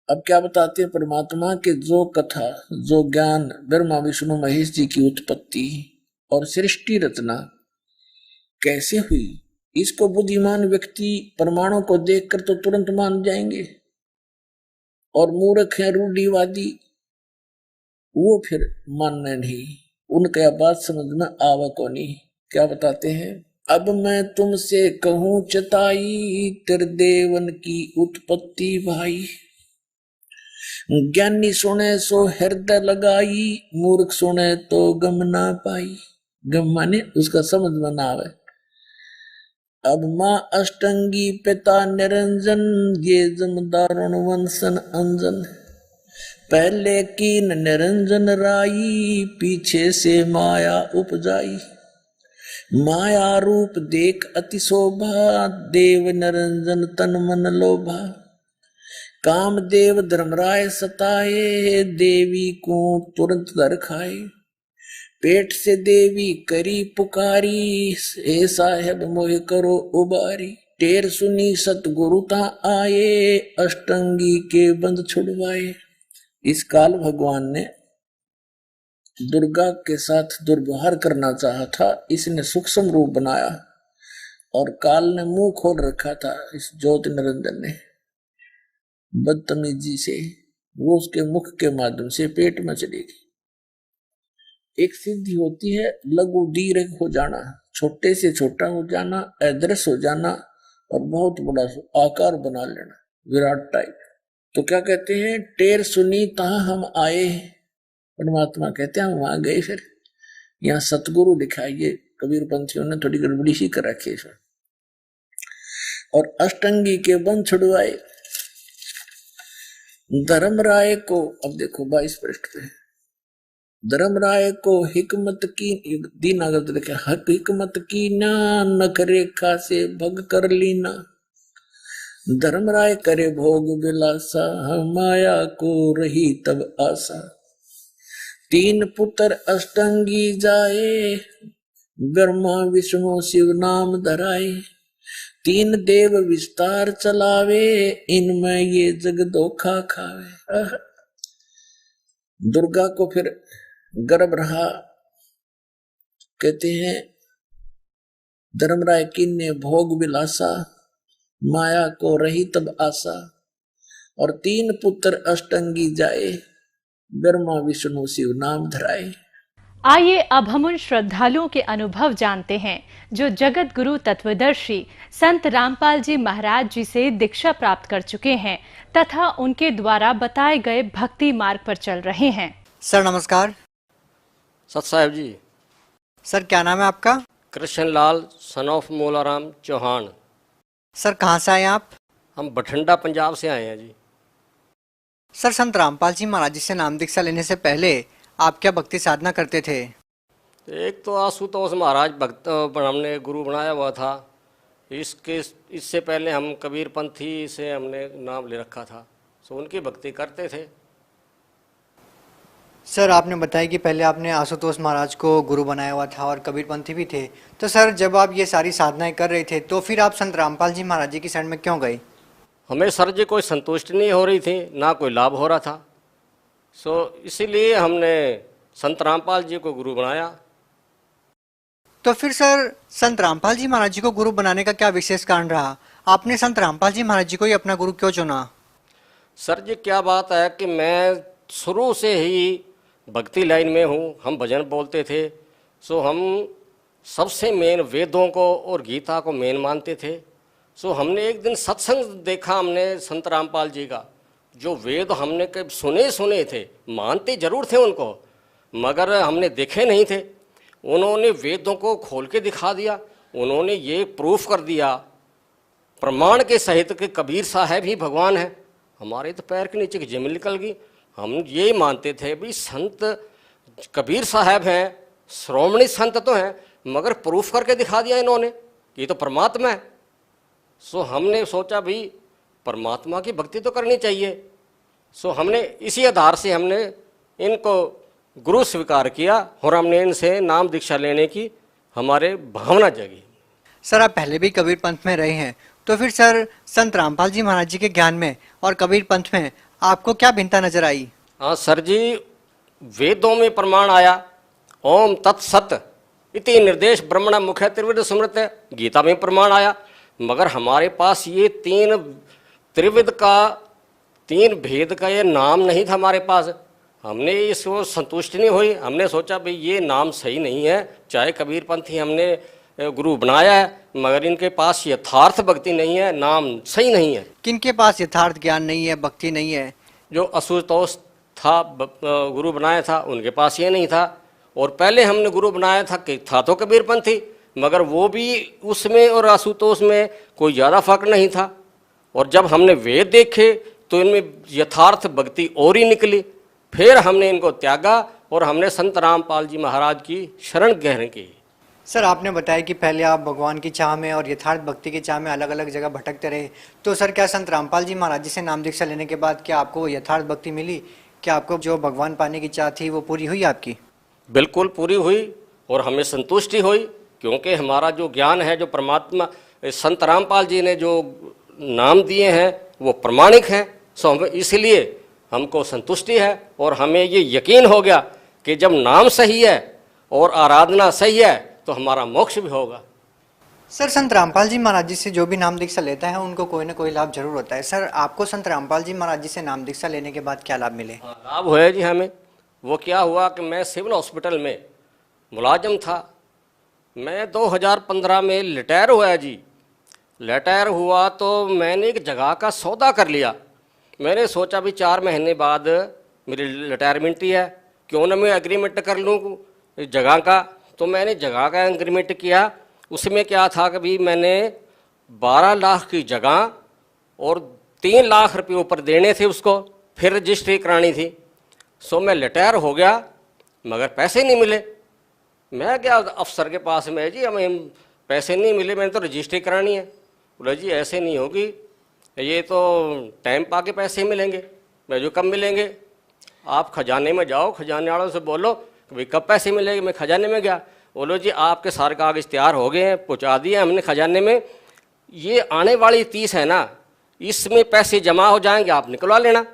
अब क्या बताते हैं परमात्मा के, जो कथा, जो ज्ञान ब्रह्मा विष्णु महेश जी की उत्पत्ति और सृष्टि रचना कैसे हुई, इसको बुद्धिमान व्यक्ति प्रमाणों को देखकर तो तुरंत मान जाएंगे, और मूर्ख है रूढ़िवादी वो फिर मानना नहीं, उनका बात समझना आवा को नहीं। क्या बताते हैं? अब मैं तुमसे कहूं चताई, तेरे देवन की उत्पत्ति भाई। ज्ञानी सुने सो हृदय लगाई, मूर्ख सुने तो गम ना पाई। गम माने उसका समझ में ना आवे। अब माँ अष्टंगी पिता निरंजन, ये जमदारुण वंशन अंजन। पहले कीन निरंजन राई, पीछे से माया उपजाई। माया रूप देख अति शोभा, देव निरंजन तन मन लोभा। कामदेव धर्मराय सताए, देवी को तुरंत दर खाए। पेट से देवी करी पुकारी, हे साहेब मोह करो उबारी। टेर सुनी सतगुरु ता आए, अष्टंगी के बंद छुड़वाए। इस काल भगवान ने दुर्गा के साथ दुर्व्यवहार करना चाहा था, इसने सूक्ष्म रूप बनाया और काल ने मुंह खोल रखा था इस ज्योति निरंजन ने बदतमीजी से। वो उसके मुख के माध्यम से पेट में चली गई। एक सिद्धि होती है लघु दीर्घ हो जाना, छोटे से छोटा हो जाना, अदृश्य हो जाना और बहुत बड़ा आकार बना लेना। विराट टाइप। तो क्या कहते हैं, टेर सुनी तहां हम आए। परमात्मा कहते हैं हम वहां गए, फिर यहाँ सतगुरु दिखाइए। कबीर पंथियों ने थोड़ी गड़बड़ी सी कर रखी है। और अष्टंगी के बंध छुड़वाए धर्मराय को। अब देखो 22 पृष्ठ पे, धर्मराय को हिकमत की दीनागत लिखे, हिकमत की ना नख रेखा से भग कर लीना। धर्मराय करे भोग विलासा, माया को रही तब आशा। तीन पुत्र अष्टंगी जाए, ब्रह्मा विष्णु शिव नाम धराए। तीन देव विस्तार चलावे, इनमें ये जग धोखा खावे। दुर्गा को फिर गर्भ रहा, कहते हैं धर्मराय किन्ने भोग विलासा, माया को रही तब आशा। और तीन पुत्र अष्टंगी जाए, ब्रह्मा विष्णु शिव नाम धराए। आइए अब हम उन श्रद्धालुओं के अनुभव जानते हैं जो जगत गुरु तत्वदर्शी संत रामपाल जी महाराज जी से दीक्षा प्राप्त कर चुके हैं तथा उनके द्वारा बताए गए भक्ति मार्ग पर चल रहे हैं। सर नमस्कार। सत साहेब जी। सर क्या नाम है आपका? Krishan Lal son of Molaram Chauhan. Sir कहाँ से आए आप? हम बठिंडा पंजाब से आए हैं जी। सर संत रामपाल जी महाराज जी से नाम दीक्षा लेने से पहले आप क्या भक्ति साधना करते थे? एक तो आशुतोष महाराज भक्त हमने गुरु बनाया हुआ था। इससे पहले हम कबीर पंथी से हमने नाम ले रखा था, सो उनकी भक्ति करते थे। सर आपने बताया कि पहले आपने आशुतोष महाराज को गुरु बनाया हुआ था और कबीर पंथी भी थे, तो सर जब आप ये सारी साधनाएं कर रहे थे तो फिर आप संत रामपाल जी महाराज जी की शरण में क्यों गए? हमें सर जी कोई संतुष्टि नहीं हो रही थी, ना कोई लाभ हो रहा था, सो इसीलिए हमने संत रामपाल जी को गुरु बनाया। तो फिर सर संत रामपाल जी महाराज जी को गुरु बनाने का क्या विशेष कारण रहा? आपने संत रामपाल जी महाराज जी को ही अपना गुरु क्यों चुना? सर जी क्या बात है कि मैं शुरू से ही भक्ति लाइन में हूँ। हम भजन बोलते थे, सो हम सबसे मेन वेदों को और गीता को मेन मानते थे। सो हमने एक दिन सत्संग देखा हमने संत रामपाल जी का, जो वेद हमने कभी सुने थे, मानते जरूर थे उनको, मगर हमने देखे नहीं थे। उन्होंने वेदों को खोल के दिखा दिया। उन्होंने ये प्रूफ कर दिया प्रमाण के सहित कि कबीर साहब ही भगवान है। हमारे तो पैर के नीचे की जमीन निकल गई। हम ये मानते थे भी संत कबीर साहब हैं, श्रोमणी संत तो हैं, मगर प्रूफ करके दिखा दिया इन्होंने कि ये तो परमात्मा है। सो हमने सोचा भी परमात्मा की भक्ति तो करनी चाहिए। सो हमने इसी आधार से हमने इनको गुरु स्वीकार किया और हमने इनसे नाम दीक्षा लेने की हमारे भावना जगी। सर आप पहले भी कबीर पंथ में रहे हैं, तो फिर सर संत रामपाल जी महाराज जी के ज्ञान में और कबीर पंथ में आपको क्या भिन्नता नजर आई? हाँ सर जी, वेदों में प्रमाण आया ओम तत्सत इति निर्देश ब्रह्मण मुख्य त्रिविध स्मृत, गीता में प्रमाण आया, मगर हमारे पास ये तीन त्रिविध का, तीन भेद का ये नाम नहीं था हमारे पास। हमने इसको संतुष्टि नहीं हुई। हमने सोचा भाई ये नाम सही नहीं है। चाहे कबीर पंथी हमने गुरु बनाया है, मगर इनके पास यथार्थ भक्ति नहीं है, नाम सही नहीं है। किनके पास यथार्थ ज्ञान नहीं है, भक्ति नहीं है? जो आशुतोष था गुरु बनाया था, उनके पास ये नहीं था। और पहले हमने गुरु बनाया था तो कबीर पंथी, मगर वो भी उसमें और आशुतोष में कोई ज़्यादा फर्क नहीं था। और जब हमने वेद देखे तो इनमें यथार्थ भक्ति और ही निकली। फिर हमने इनको त्यागा और हमने संत रामपाल जी महाराज की शरण ग्रहण की। सर आपने बताया कि पहले आप भगवान की चाह में और यथार्थ भक्ति की चाह में अलग अलग जगह भटकते रहे, तो सर क्या संत रामपाल जी महाराज जी से नाम दीक्षा लेने के बाद क्या आपको यथार्थ भक्ति मिली? क्या आपको जो भगवान पाने की चाह थी वो पूरी हुई आपकी? बिल्कुल पूरी हुई और हमें संतुष्टि हुई, क्योंकि हमारा जो ज्ञान है, जो परमात्मा संत रामपाल जी ने जो नाम दिए हैं वो प्रमाणिक हैं। सो हमें इसलिए हमको संतुष्टि है और हमें ये यकीन हो गया कि जब नाम सही है और आराधना सही है तो हमारा मोक्ष भी होगा। सर संत रामपाल जी महाराज जी से जो भी नाम दीक्षा लेता है उनको कोई ना कोई लाभ जरूर होता है। सर आपको संत रामपाल जी महाराज जी से नाम दीक्षा लेने के बाद क्या लाभ मिले? लाभ हुआ जी हमें। वो क्या हुआ कि मैं सिविल हॉस्पिटल में मुलाजिम था। मैं 2015 में रिटायर हुआ जी, रिटायर हुआ तो मैंने एक जगह का सौदा कर लिया। मैंने सोचा भी 4 महीने बाद मेरी रिटायरमेंट ही है, क्यों ना मैं एग्रीमेंट कर लूँ जगह का। तो मैंने जगह का एग्रीमेंट किया। उसमें क्या था कि भी मैंने 12 लाख की जगह और 3 लाख रुपये ऊपर देने थे उसको, फिर रजिस्ट्री करानी थी। सो मैं रिटायर हो गया मगर पैसे नहीं मिले। मैं गया अफसर के पास में, जी हमें पैसे नहीं मिले, मैंने तो रजिस्ट्री करानी है। बोला जी ऐसे नहीं होगी, ये तो टाइम पा के पैसे मिलेंगे। मैं जो कब मिलेंगे, आप खजाने में जाओ, खजाने वालों से बोलो कि भाई कब पैसे मिलेंगे। मैं खजाने में गया, बोलो जी आपके सारे कागज तैयार हो गए हैं, पहुँचा दिए हमने खजाने में, ये आने वाली 30 है ना, इसमें पैसे जमा हो जाएंगे, आप निकलवा लेना।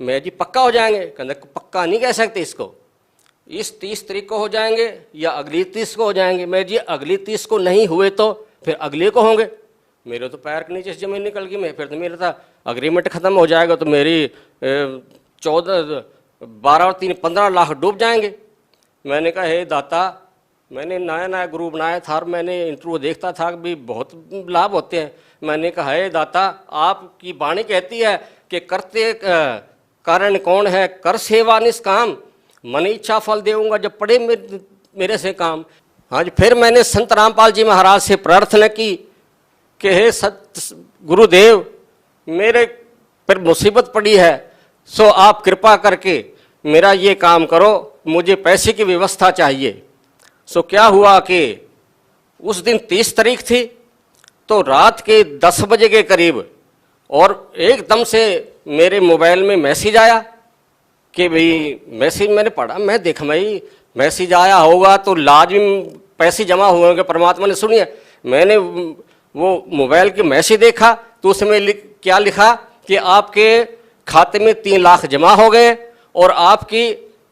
मैं जी पक्का हो जाएंगे। कहते पक्का नहीं कह सकते इसको, इस 30 तारीख को हो जाएंगे या अगली 30 को हो जाएंगे। मैं जी अगली 30 को नहीं हुए तो फिर अगले को होंगे। मेरे तो पैर के नीचे से जमीन निकल गई। मैं फिर तो मेरा था अग्रीमेंट ख़त्म हो जाएगा तो मेरी 12 और 3 15 लाख डूब जाएंगे। मैंने कहा हे दाता, मैंने नया नया ग्रुप बनाया था और मैंने इंटरव्यू देखता था कि भी बहुत लाभ होते हैं। मैंने कहा हे दाता, आपकी वाणी कहती है कि करते कारण कौन है, कर सेवा निष्काम, मन इच्छा फल देऊंगा जब पड़े मेरे से काम। हाँ जी, फिर मैंने संत रामपाल जी महाराज से प्रार्थना की कि हे सत गुरुदेव, मेरे पर मुसीबत पड़ी है, सो आप कृपा करके मेरा ये काम करो, मुझे पैसे की व्यवस्था चाहिए। सो क्या हुआ कि उस दिन 30 तारीख थी, तो रात के 10 बजे के करीब और एकदम से मेरे मोबाइल में मैसेज आया कि भाई, मैसेज मैंने पढ़ा, मैं देखा भाई मैसेज आया होगा तो लाजमी पैसे जमा हुए होंगे, परमात्मा ने सुनिए। मैंने वो मोबाइल के मैसेज देखा तो उसमें क्या लिखा कि आपके खाते में 3 लाख जमा हो गए और आपकी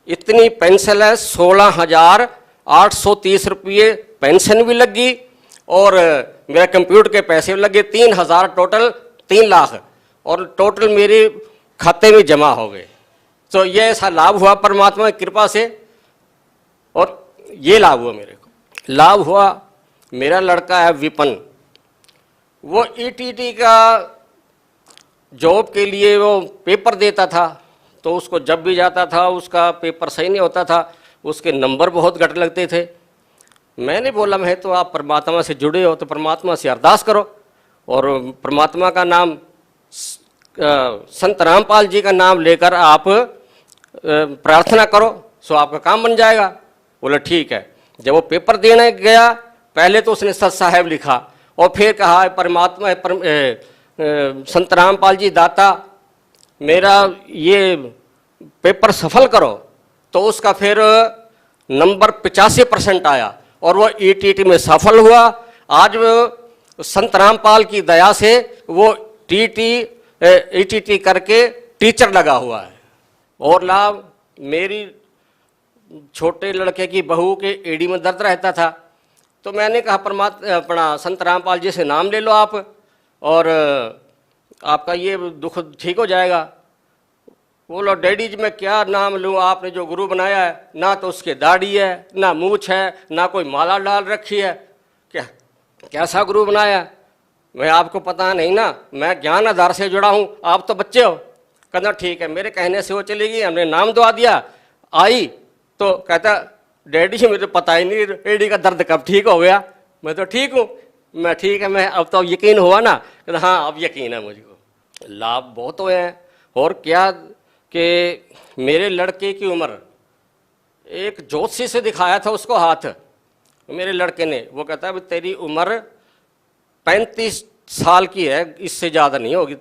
इतनी पेंशन है, 16,830 रुपये पेंशन भी लगी और मेरा कंप्यूटर के पैसे भी लगे, 3,000 टोटल 3 लाख और टोटल मेरे खाते में जमा हो गए। तो ये ऐसा लाभ हुआ परमात्मा की कृपा से। और ये लाभ हुआ मेरे को, लाभ हुआ मेरा लड़का है विपन, वो ईटीटी का जॉब के लिए वो पेपर देता था, तो उसको जब भी जाता था उसका पेपर सही नहीं होता था, उसके नंबर बहुत घट लगते थे। मैंने बोला मैं तो आप परमात्मा से जुड़े हो तो परमात्मा से अरदास करो और परमात्मा का नाम संत रामपाल जी का नाम लेकर आप प्रार्थना करो, सो आपका काम बन जाएगा। बोला ठीक है। जब वो पेपर देने गया, पहले तो उसने सत साहेब लिखा और फिर कहा परमात्मा संत रामपाल जी दाता, मेरा ये पेपर सफल करो, तो उसका फिर नंबर 85% आया और वो ईटीटी में सफल हुआ। आज वो संत रामपाल की दया से वो ईटीटी करके टीचर लगा हुआ है। और लाभ, मेरी छोटे लड़के की बहू के एड़ी में दर्द रहता था, तो मैंने कहा अपना संत रामपाल जी से नाम ले लो आप और आपका ये दुख ठीक हो जाएगा। बोलो डैडी जी मैं क्या नाम लूँ, आपने जो गुरु बनाया है ना तो उसके दाढ़ी है, ना मूछ है, ना कोई माला डाल रखी है, क्या कैसा गुरु बनाया? मैं आपको पता नहीं ना, मैं ज्ञान आधार से जुड़ा हूँ, आप तो बच्चे हो। कहना ठीक है। मेरे कहने से वो चली गई, हमने नाम दुआ दिया, आई तो कहता डैडी जी मुझे पता ही नहीं एड़ी का दर्द कब ठीक हो गया। मैं तो ठीक हूँ। मैं ठीक है, मैं अब तो यकीन हुआ ना? कहता हाँ अब यकीन है मुझको। लाभ बहुत हुए हैं। और क्या कि मेरे लड़के की उम्र, एक ज्योतिषी से दिखाया था उसको हाथ मेरे लड़के ने, वो कहता है तेरी उम्र 35 साल की है, इससे ज़्यादा नहीं होगी,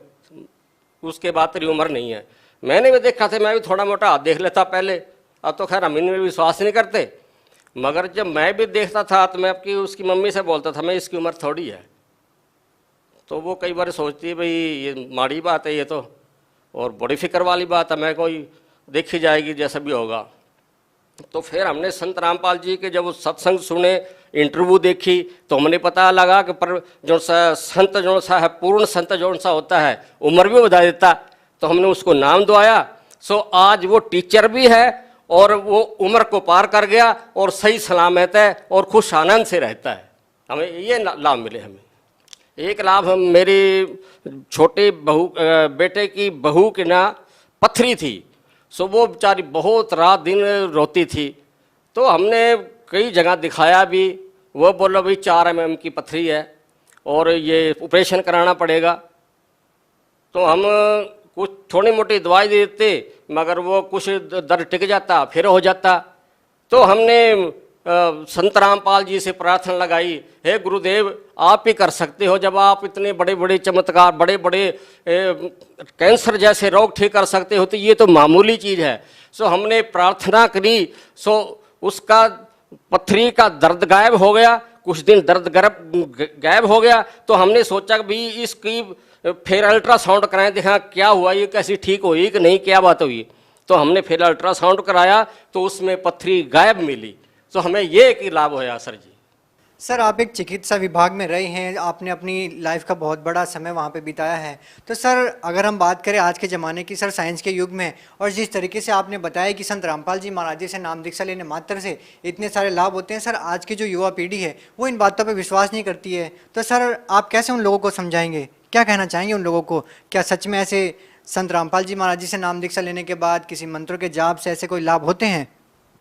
उसके बाद तेरी उम्र नहीं है। मैंने भी देखा था, मैं भी थोड़ा मोटा हाथ देख लेता पहले, अब तो खैर हम इनमें विश्वास नहीं करते, मगर जब मैं भी देखता था तो मैं आपकी उसकी मम्मी से बोलता था मैं इसकी उम्र थोड़ी है। तो वो कई बार सोचती है भाई ये माड़ी बात है ये तो, और बड़ी फिक्र वाली बात है, मैं कोई देखी जाएगी जैसा भी होगा। तो फिर हमने संत रामपाल जी के जब वो सत्संग सुने, इंटरव्यू देखी, तो हमने पता लगा कि पर जो सा संत जो सा है, पूर्ण संत जो सा होता है, उम्र भी बता देता। तो हमने उसको नाम दुआया। सो आज वो टीचर भी है और वो उम्र को पार कर गया और सही सलामत है और खुश आनंद से रहता है। हमें ये लाभ मिले। हमें एक लाभ हम मेरी छोटे बेटे की बहू की ना पथरी थी, सो वो बेचारी बहुत रात दिन रोती थी। तो हमने कई जगह दिखाया भी, वो बोला भाई 4 mm की पथरी है और ये ऑपरेशन कराना पड़ेगा। तो हम कुछ थोड़ी मोटी दवाई देते, मगर वो कुछ दर्द टिक जाता फिर हो जाता। तो हमने संत रामपाल जी से प्रार्थना लगाई, हे गुरुदेव आप ही कर सकते हो, जब आप इतने बड़े बड़े चमत्कार, बड़े बड़े कैंसर जैसे रोग ठीक कर सकते हो, तो ये तो मामूली चीज़ है। सो हमने प्रार्थना करी, सो उसका पथरी का दर्द गायब हो गया, कुछ दिन दर्द गायब हो गया। तो हमने सोचा कि भाई इसकी फिर अल्ट्रासाउंड कराएं, देखा क्या हुआ, ये कैसी ठीक हुई कि नहीं, क्या बात हुई। तो हमने फिर अल्ट्रासाउंड कराया तो उसमें पथरी गायब मिली। तो हमें ये एक लाभ होया सर जी। सर आप एक चिकित्सा विभाग में रहे हैं, आपने अपनी लाइफ का बहुत बड़ा समय वहाँ पे बिताया है। तो सर अगर हम बात करें आज के ज़माने की, सर साइंस के युग में, और जिस तरीके से आपने बताया कि संत रामपाल जी महाराज जी से नाम दीक्षा लेने मात्र से इतने सारे लाभ होते हैं, सर आज की जो युवा पीढ़ी है वो इन बातों पर विश्वास नहीं करती है। तो सर आप कैसे उन लोगों को समझाएंगे, क्या कहना चाहेंगे उन लोगों को? क्या सच में ऐसे संत रामपाल जी महाराज जी से नाम दीक्षा लेने के बाद किसी मंत्रों के जाप से ऐसे कोई लाभ होते हैं?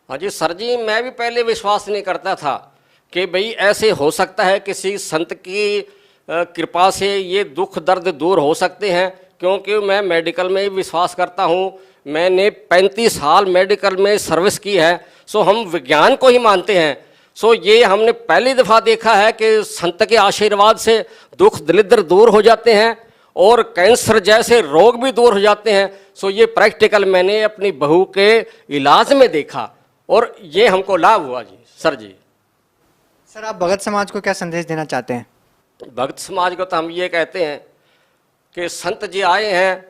हाँ जी सर जी, मैं भी पहले विश्वास नहीं करता था कि भाई ऐसे हो सकता है, किसी संत की कृपा से ये दुख दर्द दूर हो सकते हैं। क्योंकि मैं मेडिकल में ही विश्वास करता हूँ, मैंने 35 साल मेडिकल में सर्विस की है। सो हम विज्ञान को ही मानते हैं। सो ये हमने पहली दफ़ा देखा है कि संत के आशीर्वाद से दुख दरिद्र दूर हो जाते हैं और कैंसर जैसे रोग भी दूर हो जाते हैं। सो ये प्रैक्टिकल मैंने अपनी बहू के इलाज में देखा और ये हमको लाभ हुआ जी सर जी। सर आप भगत समाज को क्या संदेश देना चाहते हैं? भक्त समाज को तो हम ये कहते हैं कि संत जी आए हैं,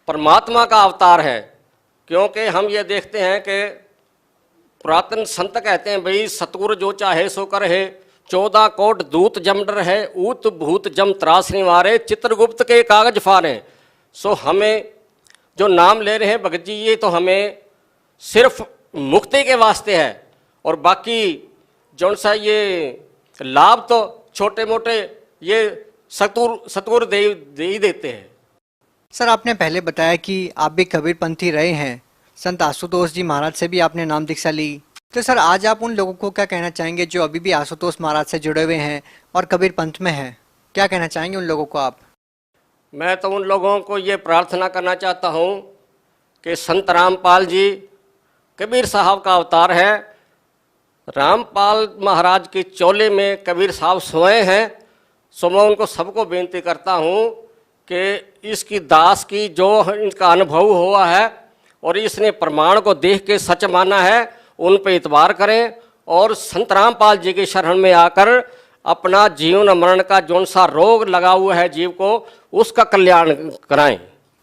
परमात्मा का अवतार है। क्योंकि हम ये देखते हैं कि पुरातन संत कहते हैं भाई सतगुरु जो चाहे सो कर है, 14 कोट दूत जम डर है, ऊत भूत जम त्रास निवारे, चित्रगुप्त के कागज फारे। सो हमें जो नाम ले रहे हैं भगत जी, ये तो हमें सिर्फ मुक्ति के वास्ते है, और बाकी जौन सा ये लाभ तो छोटे मोटे ये सतगुरु दे ही देते हैं। सर आपने पहले बताया कि आप भी कबीरपंथी रहे हैं, संत आशुतोष जी महाराज से भी आपने नाम दीक्षा ली। तो सर आज आप उन लोगों को क्या कहना चाहेंगे जो अभी भी आशुतोष महाराज से जुड़े हुए हैं और कबीर पंथ में हैं? क्या कहना चाहेंगे उन लोगों को आप? मैं तो उन लोगों को ये प्रार्थना करना चाहता हूँ कि संत रामपाल जी कबीर साहब का अवतार है। रामपाल महाराज के चोले में कबीर साहब सोए हैं। सो मैं उनको सबको बेनती करता हूँ कि इसकी दास की जो इनका अनुभव हुआ है और इसने प्रमाण को देख के सच माना है, उन पे इतबार करें और संत रामपाल जी के शरण में आकर अपना जीवन मरण का जौन सा रोग लगा हुआ है जीव को, उसका कल्याण कराएं।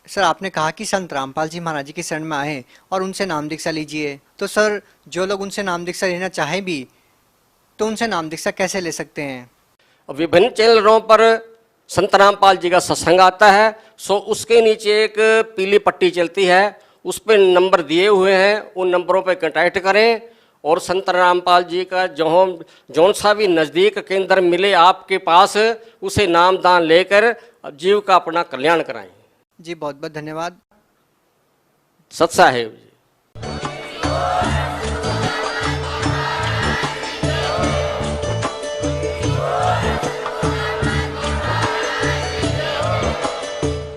सर आपने कहा कि संत रामपाल जी महाराज जी की शरण में आए और उनसे नाम दीक्षा लीजिए। तो सर जो लोग उनसे नाम दीक्षा लेना चाहें भी, तो उनसे नाम दीक्षा कैसे ले सकते हैं? विभिन्न चैनलों पर संत रामपाल जी का सत्संग आता है। सो उसके नीचे एक पीली पट्टी चलती है, उस पर नंबर दिए हुए हैं, उन नंबरों पर कांटेक्ट करें और संत रामपाल जी का जौन सा भी नज़दीक केंद्र मिले आपके पास, उसे नाम दान लेकर जीव का अपना कल्याण कराएं। जी बहुत बहुत धन्यवाद। सत साहेब जी।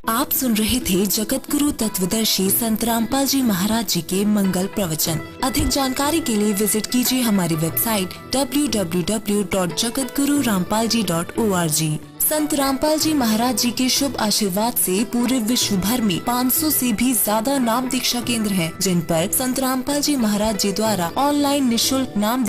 आप सुन रहे थे जगत गुरु तत्वदर्शी संत रामपाल जी महाराज जी के मंगल प्रवचन। अधिक जानकारी के लिए विजिट कीजिए हमारी वेबसाइट www.jagatgururampalji.org। संत रामपाल जी महाराज जी के शुभ आशीर्वाद से पूरे विश्व भर में 500 से भी ज्यादा नाम दीक्षा केंद्र हैं, जिन पर संत रामपाल जी महाराज जी द्वारा ऑनलाइन निःशुल्क नाम